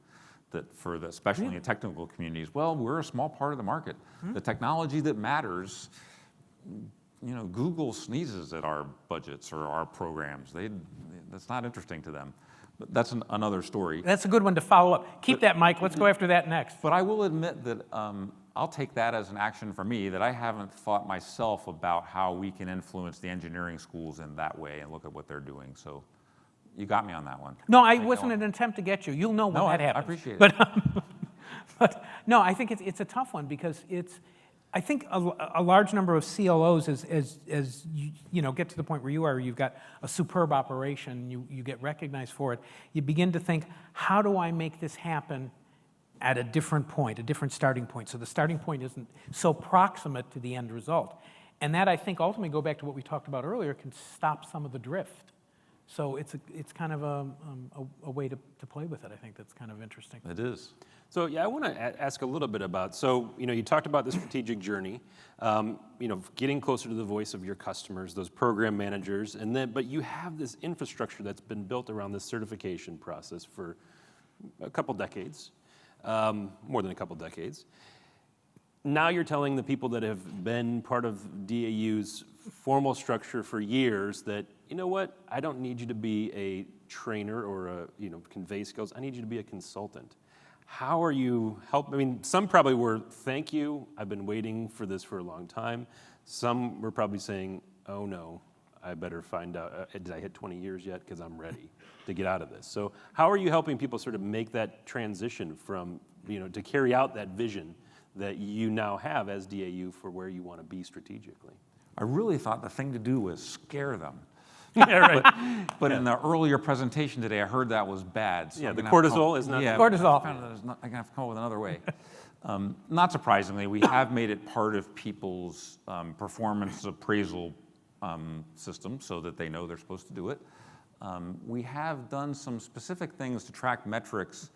[SPEAKER 3] That especially in technical communities, well, we're a small part of the market. The technology that matters, Google sneezes at our budgets or our programs. That's not interesting to them. But that's another story.
[SPEAKER 2] That's a good one to follow up. Keep that, Mike. Let's go after that next.
[SPEAKER 3] But I will admit that I'll take that as an action for me that I haven't thought myself about how we can influence the engineering schools in that way and look at what they're doing. So you got me on that one.
[SPEAKER 2] No, I wasn't an attempt to get you. You'll know when that happens.
[SPEAKER 3] I appreciate it.
[SPEAKER 2] But no, I think it's a tough one because I think a large number of CLOs, as you know, get to the point where you are, you've got a superb operation, you get recognized for it, you begin to think, how do I make this happen at a different point, a different starting point, so the starting point isn't so proximate to the end result. And that, I think, ultimately, go back to what we talked about earlier, can stop some of the drift. So it's kind of a way to play with it, I think, that's kind of interesting.
[SPEAKER 3] It is.
[SPEAKER 1] So yeah, I want to ask a little bit about, so you talked about the strategic journey, getting closer to the voice of your customers, those program managers, but you have this infrastructure that's been built around this certification process for a couple decades, more than a couple decades. Now you're telling the people that have been part of DAU's formal structure for years that, you know what, I don't need you to be a trainer or convey skills. I need you to be a consultant. How are you helping? I mean, some probably were, thank you, I've been waiting for this for a long time. Some were probably saying, oh no, I better find out, did I hit 20 years yet? Because I'm ready to get out of this. So how are you helping people sort of make that transition from, to carry out that vision that you now have as DAU for where you want to be strategically?
[SPEAKER 3] I really thought the thing to do was scare them.
[SPEAKER 2] Yeah, right.
[SPEAKER 3] But in the earlier presentation today, I heard that was bad. So
[SPEAKER 1] the cortisol is not.
[SPEAKER 3] Yeah,
[SPEAKER 2] cortisol.
[SPEAKER 3] I'm going to have to come up with another way. Not surprisingly, we have made it part of people's performance appraisal system so that they know they're supposed to do it. We have done some specific things to track metrics.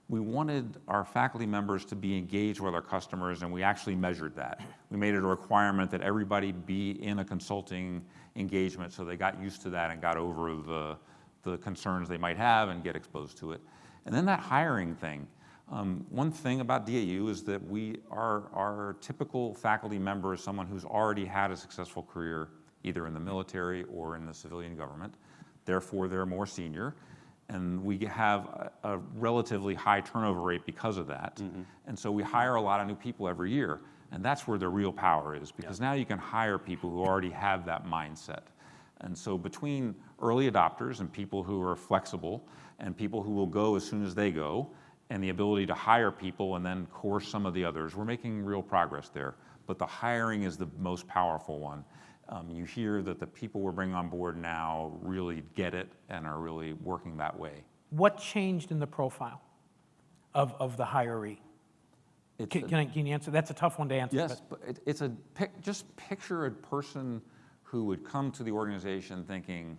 [SPEAKER 3] We wanted our faculty members to be engaged with our customers, and we actually measured that. We made it a requirement that everybody be in a consulting engagement so they got used to that and got over the concerns they might have and get exposed to it. And then that hiring thing. One thing about DAU is that our typical faculty member is someone who's already had a successful career either in the military or in the civilian government. Therefore, they're more senior. And we have a relatively high turnover rate because of that. Mm-hmm. And so we hire a lot of new people every year. And that's where the real power is, because now you can hire people who already have that mindset. And so between early adopters and people who are flexible and people who will go as soon as they go, and the ability to hire people and then course some of the others, we're making real progress there. But the hiring is the most powerful one. You hear that the people we're bringing on board now really get it and are really working that way.
[SPEAKER 2] What changed in the profile of the hiree? Can you answer? That's a tough one to answer.
[SPEAKER 3] Yes, but it's just picture a person who would come to the organization thinking,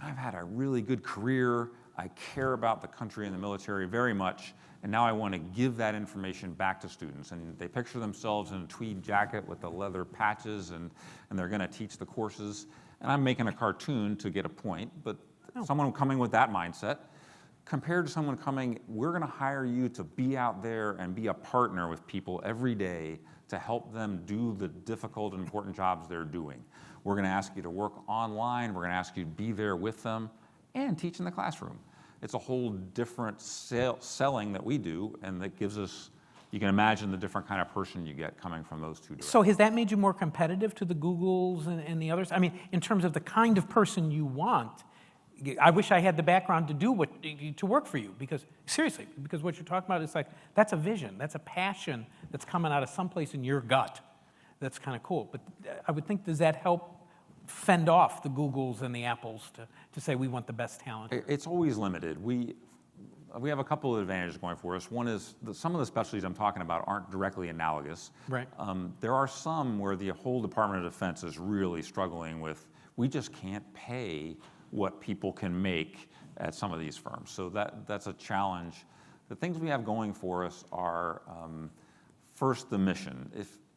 [SPEAKER 3] I've had a really good career, I care about the country and the military very much, and now I want to give that information back to students. And they picture themselves in a tweed jacket with the leather patches, and they're going to teach the courses. And I'm making a cartoon to get a point, but someone coming with that mindset, compared to someone coming, we're going to hire you to be out there and be a partner with people every day to help them do the difficult and important jobs they're doing. We're going to ask you to work online. We're going to ask you to be there with them and teach in the classroom. It's a whole different selling that we do, and that gives us, you can imagine the different kind of person you get coming from those two directions.
[SPEAKER 2] So has that made you more competitive to the Googles and the others? I mean, in terms of the kind of person you want, I wish I had the background to work for you, because seriously, because what you're talking about is like, that's a vision, that's a passion that's coming out of someplace in your gut. That's kind of cool. But I would think, does that help fend off the Googles and the Apples to say we want the best talent?
[SPEAKER 3] It's always limited. We have a couple of advantages going for us. One is some of the specialties I'm talking about aren't directly analogous.
[SPEAKER 2] Right.
[SPEAKER 3] There are some where the whole Department of Defense is really struggling with, we just can't pay what people can make at some of these firms. So that's a challenge. The things we have going for us are, first, the mission.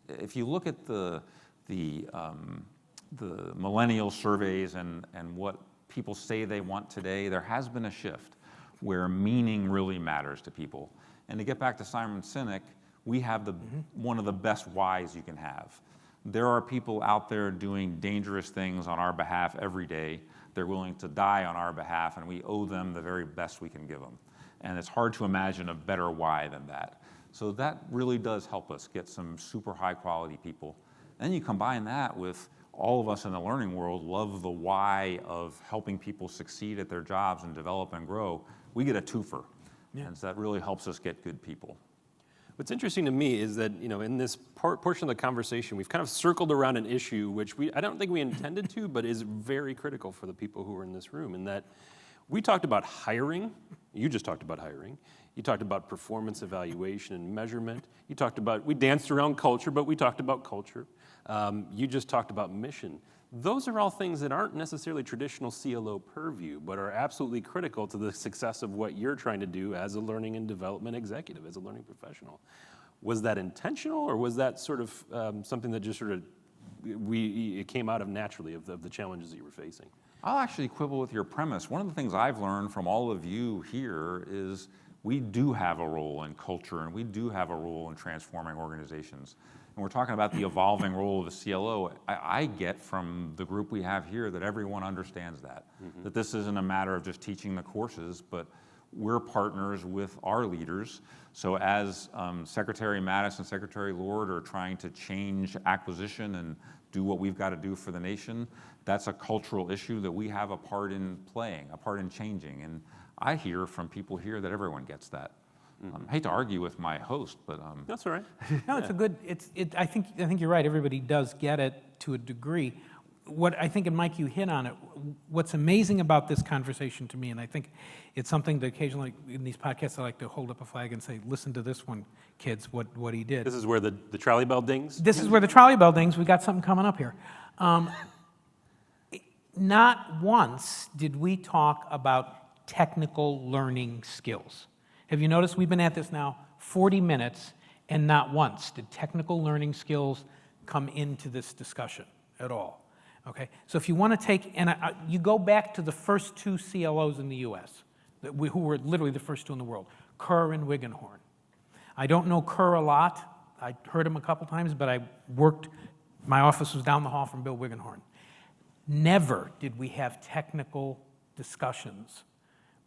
[SPEAKER 3] If you look at the millennial surveys and what people say they want today, there has been a shift where meaning really matters to people. And to get back to Simon Sinek, we have one of the best whys you can have. There are people out there doing dangerous things on our behalf every day. They're willing to die on our behalf, and we owe them the very best we can give them. And it's hard to imagine a better why than that. So that really does help us get some super high quality people. Then you combine that with all of us in the learning world love the why of helping people succeed at their jobs and develop and grow. We get a twofer. Yeah. And so that really helps us get good people.
[SPEAKER 1] What's interesting to me is that, in this portion of the conversation, we've kind of circled around an issue which I don't think we intended to, but is very critical for the people who are in this room, in that we talked about hiring. You just talked about hiring. You talked about performance evaluation and measurement. We danced around culture, but we talked about culture. You just talked about mission. Those are all things that aren't necessarily traditional CLO purview, but are absolutely critical to the success of what you're trying to do as a learning and development executive, as a learning professional. Was that intentional, or was that sort of something that just it came out of naturally of the challenges that you were facing?
[SPEAKER 3] I'll actually quibble with your premise. One of the things I've learned from all of you here is we do have a role in culture, and we do have a role in transforming organizations. And we're talking about the evolving role of the CLO. I get from the group we have here that everyone understands that, that this isn't a matter of just teaching the courses, but we're partners with our leaders. So as Secretary Mattis and Secretary Lord are trying to change acquisition and do what we've got to do for the nation, that's a cultural issue that we have a part in playing, a part in changing. And I hear from people here that everyone gets that. I hate to argue with my host, but
[SPEAKER 1] that's all right.
[SPEAKER 2] No, it's a good. I think you're right. Everybody does get it to a degree. What I think, and Mike, you hit on it. What's amazing about this conversation to me, and I think it's something that occasionally in these podcasts I like to hold up a flag and say, "Listen to this one, kids. What he did."
[SPEAKER 1] This is where the trolley bell dings.
[SPEAKER 2] This is where the trolley bell dings. We got something coming up here. Not once did we talk about technical learning skills. Have you noticed we've been at this now 40 minutes, and not once did technical learning skills come into this discussion at all? Okay, so if you want to take, and you go back to the first two CLOs in the U.S., who were literally the first two in the world, Kerr and Wiggenhorn. I don't know Kerr a lot. I heard him a couple times, but my office was down the hall from Bill Wiggenhorn. Never did we have technical discussions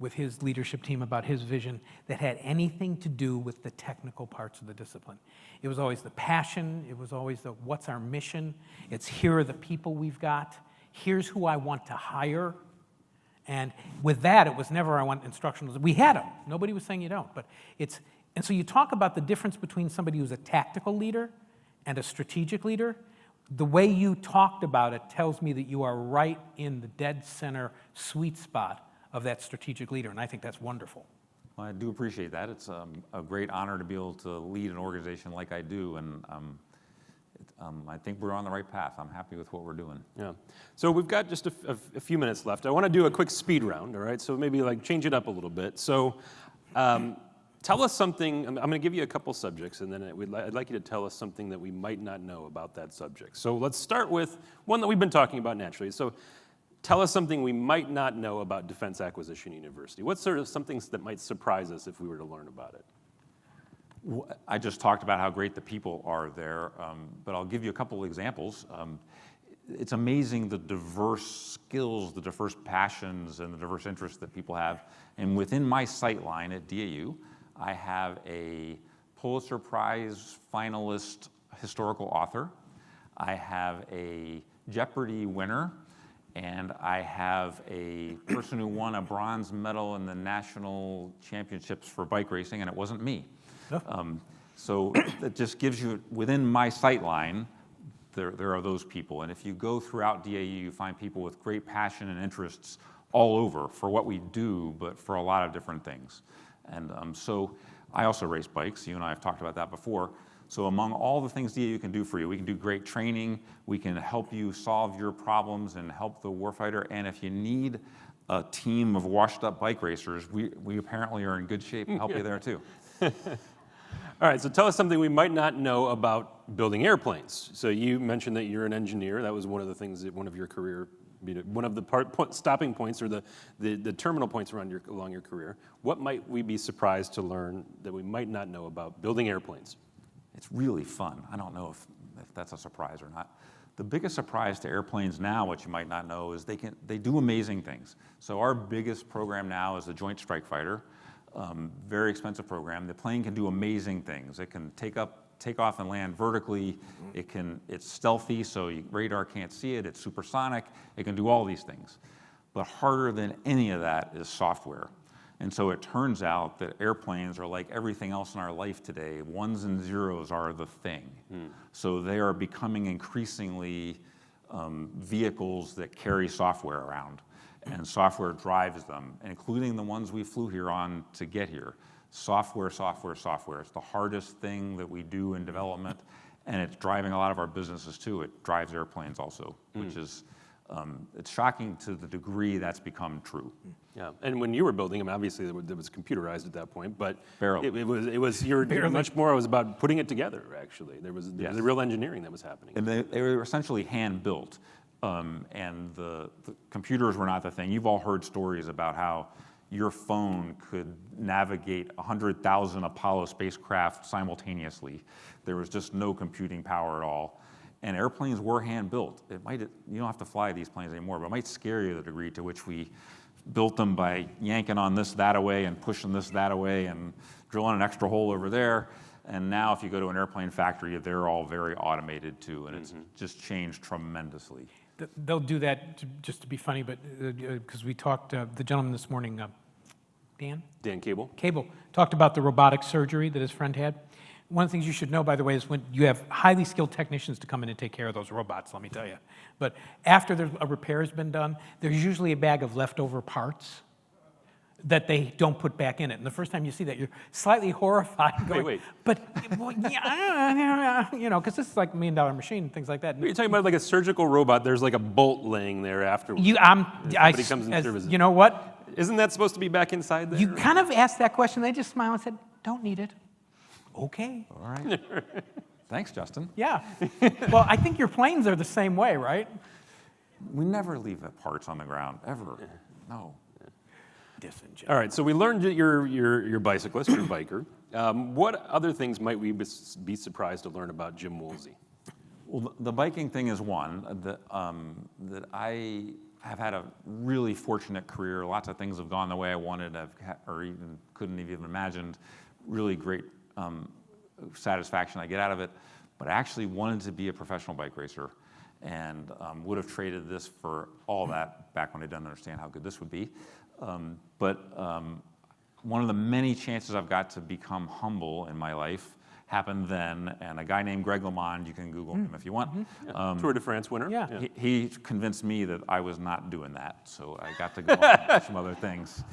[SPEAKER 2] with his leadership team about his vision that had anything to do with the technical parts of the discipline. It was always the passion. It was always the what's our mission. It's here are the people we've got. Here's who I want to hire. And with that, it was never I want instructional. We had them. Nobody was saying you don't. And so you talk about the difference between somebody who's a tactical leader and a strategic leader. The way you talked about it tells me that you are right in the dead center sweet spot of that strategic leader, and I think that's wonderful.
[SPEAKER 3] Well, I do appreciate that. It's a great honor to be able to lead an organization like I do, and I think we're on the right path. I'm happy with what we're doing.
[SPEAKER 1] Yeah. So we've got just a few minutes left. I want to do a quick speed round, all right? So maybe change it up a little bit. So tell us something. I'm going to give you a couple subjects, and then I'd like you to tell us something that we might not know about that subject. So let's start with one that we've been talking about naturally. So tell us something we might not know about Defense Acquisition University. What sort of some things that might surprise us if we were to learn about it?
[SPEAKER 3] I just talked about how great the people are there, but I'll give you a couple of examples. It's amazing the diverse skills, the diverse passions, and the diverse interests that people have. And within my sight line at DAU, I have a Pulitzer Prize finalist historical author. I have a Jeopardy winner. And I have a person who won a bronze medal in the national championships for bike racing, and it wasn't me. Oh. So it just gives you, within my sight line, there are those people. And if you go throughout DAU, you find people with great passion and interests all over for what we do, but for a lot of different things. And so I also race bikes. You and I have talked about that before. So among all the things DAU can do for you, we can do great training, we can help you solve your problems and help the warfighter, and if you need a team of washed-up bike racers, we apparently are in good shape to help you there too.
[SPEAKER 1] All right, so tell us something we might not know about building airplanes. So you mentioned that you're an engineer. That was one of the things that one of your career, one of the stopping points or the terminal points along your career. What might we be surprised to learn that we might not know about building airplanes?
[SPEAKER 3] It's really fun. I don't know if that's a surprise or not. The biggest surprise to airplanes now, what you might not know, is they do amazing things. So our biggest program now is the Joint Strike Fighter. very expensive program. The plane can do amazing things. It can take off and land vertically. It's stealthy, so radar can't see it. It's supersonic. It can do all these things. But harder than any of that is software. And so it turns out that airplanes are like everything else in our life today. Ones and zeros are the thing. So they are becoming increasingly vehicles that carry software around. And software drives them, including the ones we flew here on to get here. Software, software, software. It's the hardest thing that we do in development, and it's driving a lot of our businesses too. It drives airplanes also, which is, it's shocking to the degree that's become true.
[SPEAKER 1] Yeah, and when you were building them, obviously it was computerized at that point, but
[SPEAKER 3] Barely.
[SPEAKER 1] it was much more. It was about putting it together. Actually, there was the real engineering that was happening.
[SPEAKER 3] And they were essentially hand built, and the computers were not the thing. You've all heard stories about how your phone could navigate 100,000 Apollo spacecraft simultaneously. There was just no computing power at all. And airplanes were hand-built. You don't have to fly these planes anymore, but it might scare you the degree to which we built them by yanking on this that away and pushing this that away and drilling an extra hole over there. And now if you go to an airplane factory, they're all very automated too, and it's just changed tremendously.
[SPEAKER 2] They'll do that just to be funny, but because we talked, the gentleman this morning, Dan
[SPEAKER 1] Cable
[SPEAKER 2] talked about the robotic surgery that his friend had. One of the things you should know, by the way, is when you have highly skilled technicians to come in and take care of those robots, let me tell you. But after a repair has been done, there's usually a bag of leftover parts that they don't put back in it. And the first time you see that, you're slightly horrified. Going,
[SPEAKER 1] Wait.
[SPEAKER 2] But, well, yeah, because this is like $1 million machine and things like that.
[SPEAKER 1] You're talking about like a surgical robot. There's like a bolt laying there afterwards.
[SPEAKER 2] Somebody
[SPEAKER 1] comes and services.
[SPEAKER 2] You know what?
[SPEAKER 1] Isn't that supposed to be back inside there?
[SPEAKER 2] You kind of asked that question. They just smiled and said, don't need it. Okay.
[SPEAKER 3] All right. Thanks, Justin.
[SPEAKER 2] Yeah. Well, I think your planes are the same way, right?
[SPEAKER 3] We never leave the parts on the ground, ever. No.
[SPEAKER 1] All right, so we learned that you're bicyclist, you're a biker. What other things might we be surprised to learn about Jim Woolsey?
[SPEAKER 3] Well, the biking thing is one that I have had a really fortunate career. Lots of things have gone the way I wanted, or even couldn't have even imagined. Really great satisfaction I get out of it. But I actually wanted to be a professional bike racer, and would have traded this for all that back when I didn't understand how good this would be. But one of the many chances I've got to become humble in my life happened then, and a guy named Greg LeMond, you can Google him if you want.
[SPEAKER 1] Tour de France winner.
[SPEAKER 2] Yeah.
[SPEAKER 3] He convinced me that I was not doing that, so I got to go on to some other things.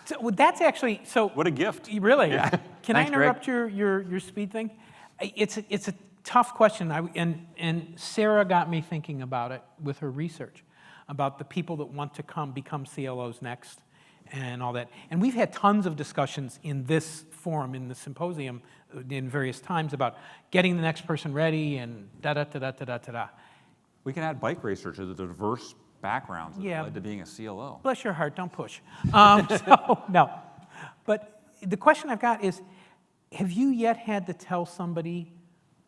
[SPEAKER 2] So well, that's actually so.
[SPEAKER 1] What a gift!
[SPEAKER 2] Really?
[SPEAKER 3] Yeah.
[SPEAKER 2] Can
[SPEAKER 3] Thanks,
[SPEAKER 2] I interrupt your speed thing? It's a tough question, and Sarah got me thinking about it with her research about the people that want to become CLOs next, and all that. And we've had tons of discussions in this forum, in the symposium, in various times about getting the next person ready and da-da-da-da-da-da-da.
[SPEAKER 3] We can add bike racers to the diverse backgrounds that led to being a CLO.
[SPEAKER 2] Bless your heart, don't push. No. But the question I've got is, have you yet had to tell somebody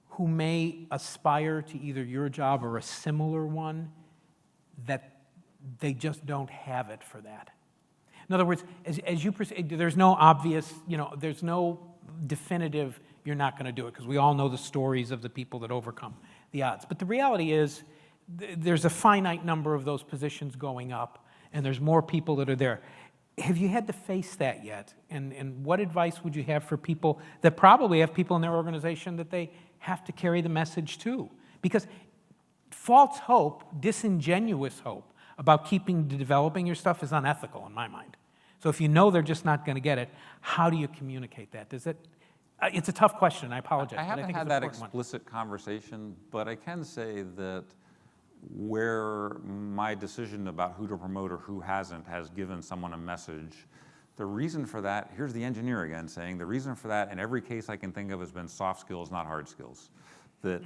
[SPEAKER 2] who may aspire to either your job or a similar one that they just don't have it for that? In other words, as you proceed, there's no obvious, there's no definitive, you're not going to do it, because we all know the stories of the people that overcome the odds. But the reality is, there's a finite number of those positions going up, and there's more people that are there. Have you had to face that yet? And what advice would you have for people that probably have people in their organization that they have to carry the message to? Because false hope, disingenuous hope about developing your stuff is unethical in my mind. So if you know they're just not going to get it, how do you communicate that? It's a tough question, I apologize.
[SPEAKER 3] I haven't
[SPEAKER 2] think
[SPEAKER 3] had
[SPEAKER 2] it's an
[SPEAKER 3] that
[SPEAKER 2] important
[SPEAKER 3] explicit conversation, but I can say that where my decision about who to promote or who hasn't has given someone a message. The reason for that, here's the engineer again saying, the reason for that in every case I can think of has been soft skills, not hard skills. That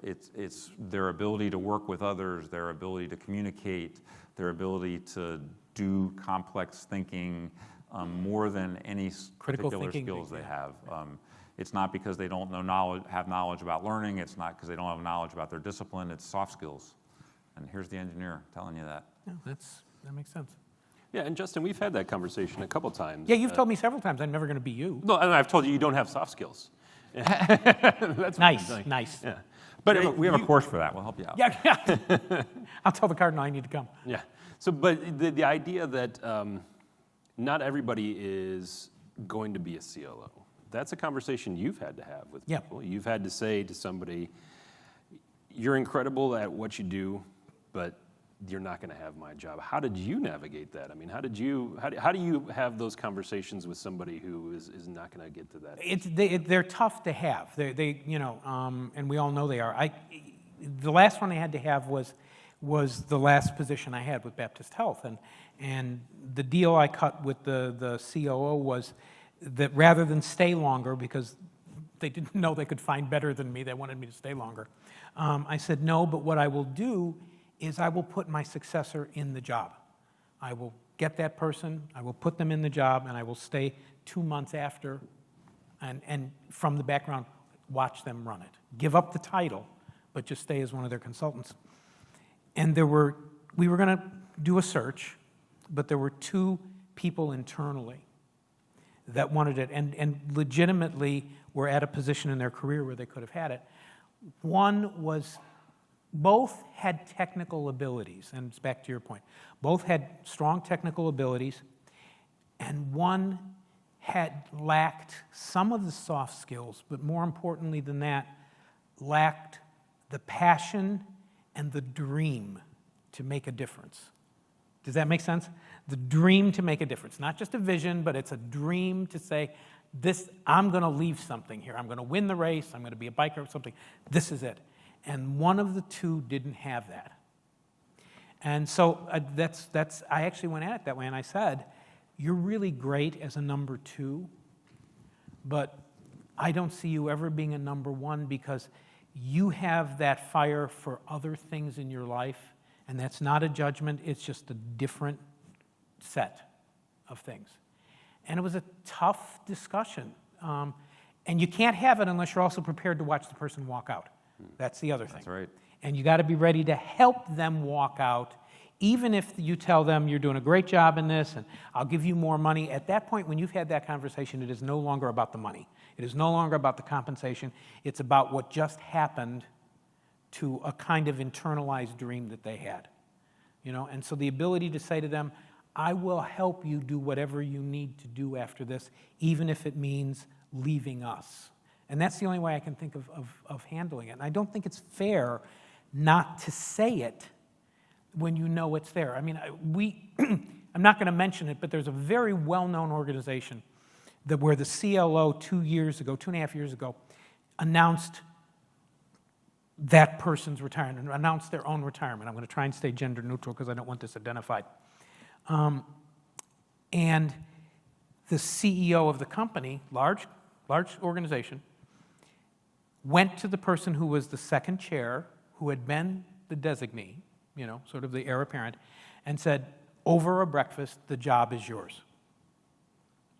[SPEAKER 3] it's their ability to work with others, their ability to communicate, their ability to do complex thinking more than any particular skills they have. It's not because they don't have knowledge about learning, it's not because they don't have knowledge about their discipline, it's soft skills. And here's the engineer telling you that.
[SPEAKER 2] Yeah, that makes sense.
[SPEAKER 1] Yeah, and Justin, we've had that conversation a couple times.
[SPEAKER 2] Yeah, you've told me several times I'm never going to be you.
[SPEAKER 1] No, and I've told you don't have soft skills. That's
[SPEAKER 2] Nice.
[SPEAKER 1] Yeah. But
[SPEAKER 3] we have a course for that. We'll help you out.
[SPEAKER 2] Yeah. I'll tell the cardinal I need to come.
[SPEAKER 1] Yeah. So, but the idea that not everybody is going to be a CLO, that's a conversation you've had to have with people. You've had to say to somebody, you're incredible at what you do, but you're not going to have my job. How did you navigate that? I mean, how do you have those conversations with somebody who is not going to get to that?
[SPEAKER 2] They're tough to have. And we all know they are. The last one I had to have was the last position I had with Baptist Health, and the deal I cut with the COO was that rather than stay longer, because they didn't know they could find better than me, they wanted me to stay longer. I said no, but what I will do is I will put my successor in the job. I will get that person, I will put them in the job, and I will stay 2 months after, and from the background, watch them run it. Give up the title, but just stay as one of their consultants. And we were going to do a search, but there were 2 people internally that wanted it, and legitimately were at a position in their career where they could have had it. Both had technical abilities, and it's back to your point. Both had strong technical abilities, and one had lacked some of the soft skills, but more importantly than that, lacked the passion and the dream to make a difference. Does that make sense? The dream to make a difference. Not just a vision, but it's a dream to say, I'm going to leave something here. I'm going to win the race. I'm going to be a biker or something. This is it. And one of the 2 didn't have that. And so I actually went at it that way, and I said, you're really great as a number 2, but I don't see you ever being a number 1 because you have that fire for other things in your life, and that's not a judgment, it's just a different set of things. And it was a tough discussion. And you can't have it unless you're also prepared to watch the person walk out. That's the other thing.
[SPEAKER 3] That's right.
[SPEAKER 2] And you got to be ready to help them walk out, even if you tell them you're doing a great job in this and I'll give you more money. At that point, when you've had that conversation, it is no longer about the money. It is no longer about the compensation. It's about what just happened to a kind of internalized dream that they had. And so the ability to say to them, I will help you do whatever you need to do after this, even if it means leaving us. And that's the only way I can think of handling it. And I don't think it's fair not to say it when you know it's there. I mean, I'm not going to mention it, but there's a very well-known organization where the CLO 2.5 years ago, announced that person's retirement, announced their own retirement. I'm going to try and stay gender neutral because I don't want this identified. And the CEO of the company, large organization, went to the person who was the second chair, who had been the designee, sort of the heir apparent, and said, over a breakfast, the job is yours.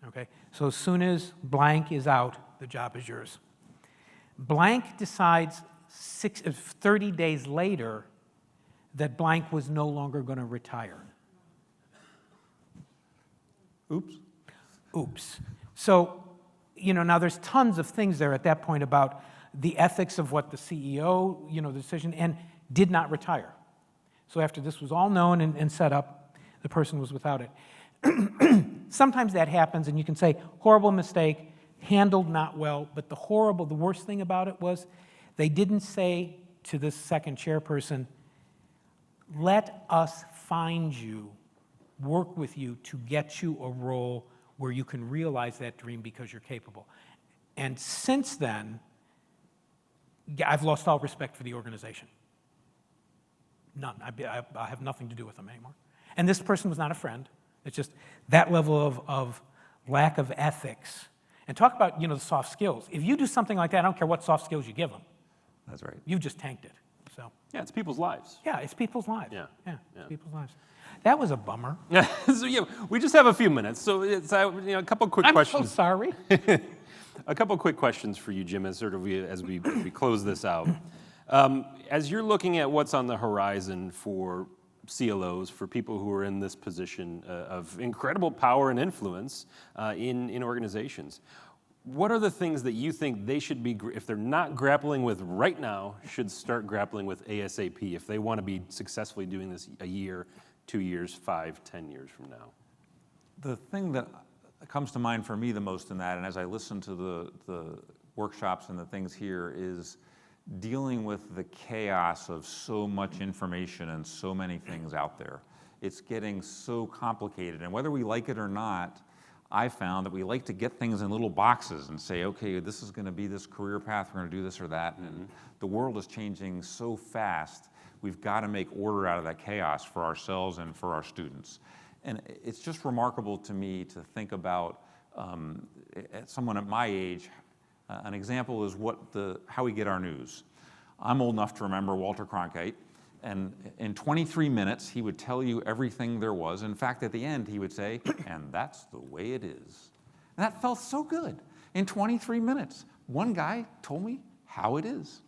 [SPEAKER 2] Okay? So as soon as blank is out, the job is yours. Blank decides 30 days later that blank was no longer going to retire. Oops. So, now there's tons of things there at that point about the ethics of what the CEO, the decision, and did not retire. So after this was all known and set up, the person was without it. Sometimes that happens, and you can say, horrible mistake, handled not well, but the worst thing about it was they didn't say to this second chairperson, let us find you, work with you to get you a role where you can realize that dream because you're capable. And since then, I've lost all respect for the organization. None. I have nothing to do with them anymore. And this person was not a friend. It's just that level of lack of ethics. And talk about, the soft skills. If you do something like that, I don't care what soft skills you give them.
[SPEAKER 3] That's right.
[SPEAKER 2] You've just tanked it. So.
[SPEAKER 1] Yeah, it's people's lives.
[SPEAKER 2] Yeah, it's people's lives.
[SPEAKER 1] Yeah.
[SPEAKER 2] It's people's lives. That was a bummer.
[SPEAKER 1] So we just have a few minutes. So it's a couple quick questions.
[SPEAKER 2] I'm so sorry.
[SPEAKER 1] A couple quick questions for you, Jim, as we close this out. As you're looking at what's on the horizon for CLOs, for people who are in this position of incredible power and influence in organizations. What are the things that you think they should be, if they're not grappling with right now, should start grappling with ASAP if they want to be successfully doing this a year, 2 years, 5, 10 years from now?
[SPEAKER 3] The thing that comes to mind for me the most in that, and as I listen to the workshops and the things here, is dealing with the chaos of so much information and so many things out there. It's getting so complicated, and whether we like it or not, I found that we like to get things in little boxes and say, okay, this is going to be this career path, we're going to do this or that, and the world is changing so fast, we've got to make order out of that chaos for ourselves and for our students. And it's just remarkable to me to think about someone at my age. An example is how we get our news. I'm old enough to remember Walter Cronkite, and in 23 minutes, he would tell you everything there was. In fact, at the end, he would say, and that's the way it is. And that felt so good. In 23 minutes, one guy told me how it is.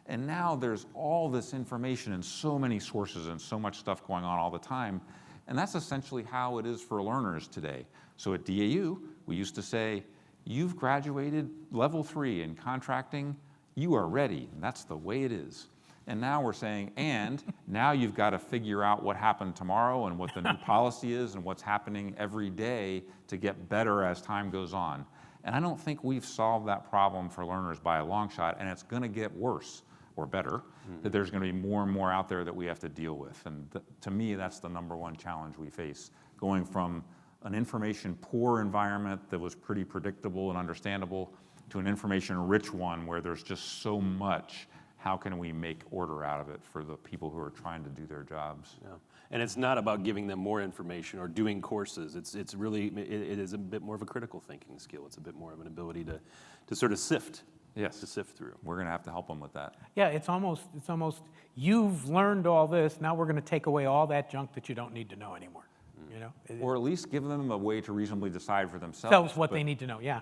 [SPEAKER 3] And now there's all this information and so many sources and so much stuff going on all the time. And that's essentially how it is for learners today. So at DAU, we used to say, you've graduated level 3 in contracting, you are ready, and that's the way it is. And now we're saying, and now you've got to figure out what happened tomorrow and what the new policy is and what's happening every day to get better as time goes on. And I don't think we've solved that problem for learners by a long shot, and it's going to get worse or better, that there's going to be more and more out there that we have to deal with. And to me, that's the #1 challenge we face, going from an information-poor environment that was pretty predictable and understandable to an information-rich one where there's just so much. How can we make order out of it for the people who are trying to do their jobs?
[SPEAKER 1] Yeah. And it's not about giving them more information or doing courses. It's really, it is a bit more of a critical thinking skill. It's a bit more of an ability to sort of sift.
[SPEAKER 3] Yes.
[SPEAKER 1] To sift through.
[SPEAKER 3] We're going to have to help them with that.
[SPEAKER 2] Yeah, it's almost, you've learned all this, now we're going to take away all that junk that you don't need to know anymore. You know?
[SPEAKER 3] Or at least give them a way to reasonably decide for themselves.
[SPEAKER 2] Tells what they need to know, yeah.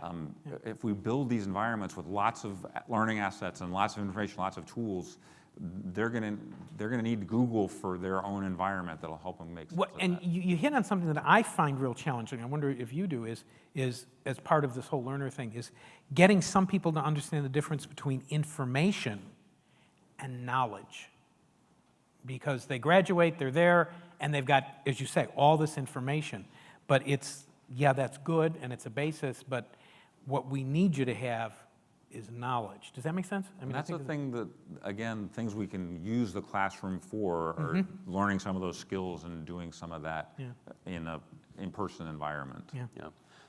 [SPEAKER 3] If we build these environments with lots of learning assets and lots of information, lots of tools, they're going to need Google for their own environment that'll help them make sense of
[SPEAKER 2] And
[SPEAKER 3] that.
[SPEAKER 2] you hit on something that I find real challenging. I wonder if you do, is as part of this whole learner thing, is getting some people to understand the difference between information and knowledge. Because they graduate, they're there, and they've got, as you say, all this information. But it's, yeah, that's good, and it's a basis, but what we need you to have is knowledge. Does that make sense? I mean,
[SPEAKER 3] That's the thing that, again, things we can use the classroom for are learning some of those skills and doing some of that in a in-person environment.
[SPEAKER 1] Yeah.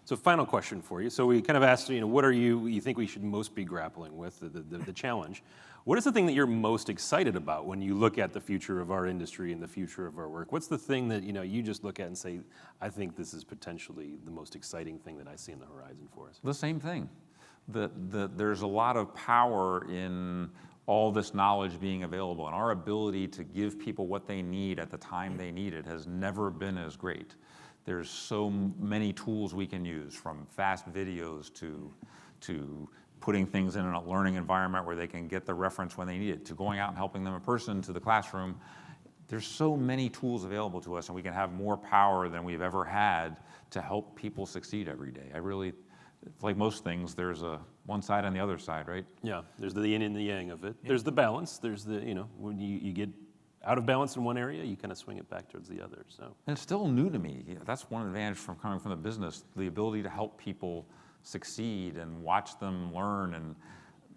[SPEAKER 1] So final question for you. So we kind of asked, what are you think we should most be grappling with, the challenge. What is the thing that you're most excited about when you look at the future of our industry and the future of our work? What's the thing that you just look at and say, I think this is potentially the most exciting thing that I see on the horizon for us?
[SPEAKER 3] The same thing. There's a lot of power in all this knowledge being available, and our ability to give people what they need at the time they need it has never been as great. There's so many tools we can use, from fast videos to putting things in a learning environment where they can get the reference when they need it, to going out and helping them in person, to the classroom. There's so many tools available to us, and we can have more power than we've ever had to help people succeed every day. It's like most things, there's one side and the other side, right?
[SPEAKER 1] Yeah, there's the yin and the yang of it. Yeah. There's the balance. There's the, when you get out of balance in one area, you kind of swing it back towards the other. So.
[SPEAKER 3] And it's still new to me. That's one advantage from coming from the business, the ability to help people succeed and watch them learn. And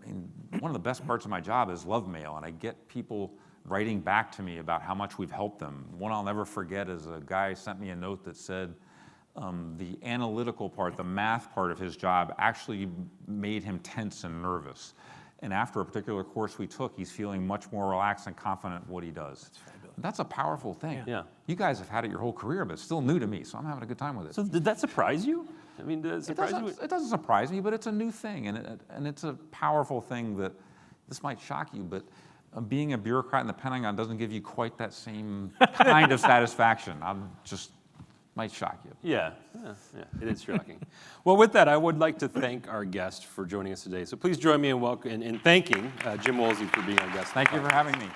[SPEAKER 3] I mean, one of the best parts of my job is love mail, and I get people writing back to me about how much we've helped them. One I'll never forget is a guy sent me a note that said, the analytical part, the math part of his job actually made him tense and nervous. And after a particular course we took, he's feeling much more relaxed and confident in what he does. That's a powerful thing.
[SPEAKER 1] Yeah.
[SPEAKER 3] You guys have had it your whole career, but it's still new to me, so I'm having a good time with it.
[SPEAKER 1] So did that surprise you? I mean, did it surprise you?
[SPEAKER 3] It doesn't surprise me, but it's a new thing, and it's a powerful thing that, this might shock you, but being a bureaucrat in the Pentagon doesn't give you quite that same kind of satisfaction. Might shock you.
[SPEAKER 1] Yeah, it is shocking. Well, with that, I would like to thank our guest for joining us today. So please join me in thanking Jim Woolsey for being our guest.
[SPEAKER 3] Thank you for having me.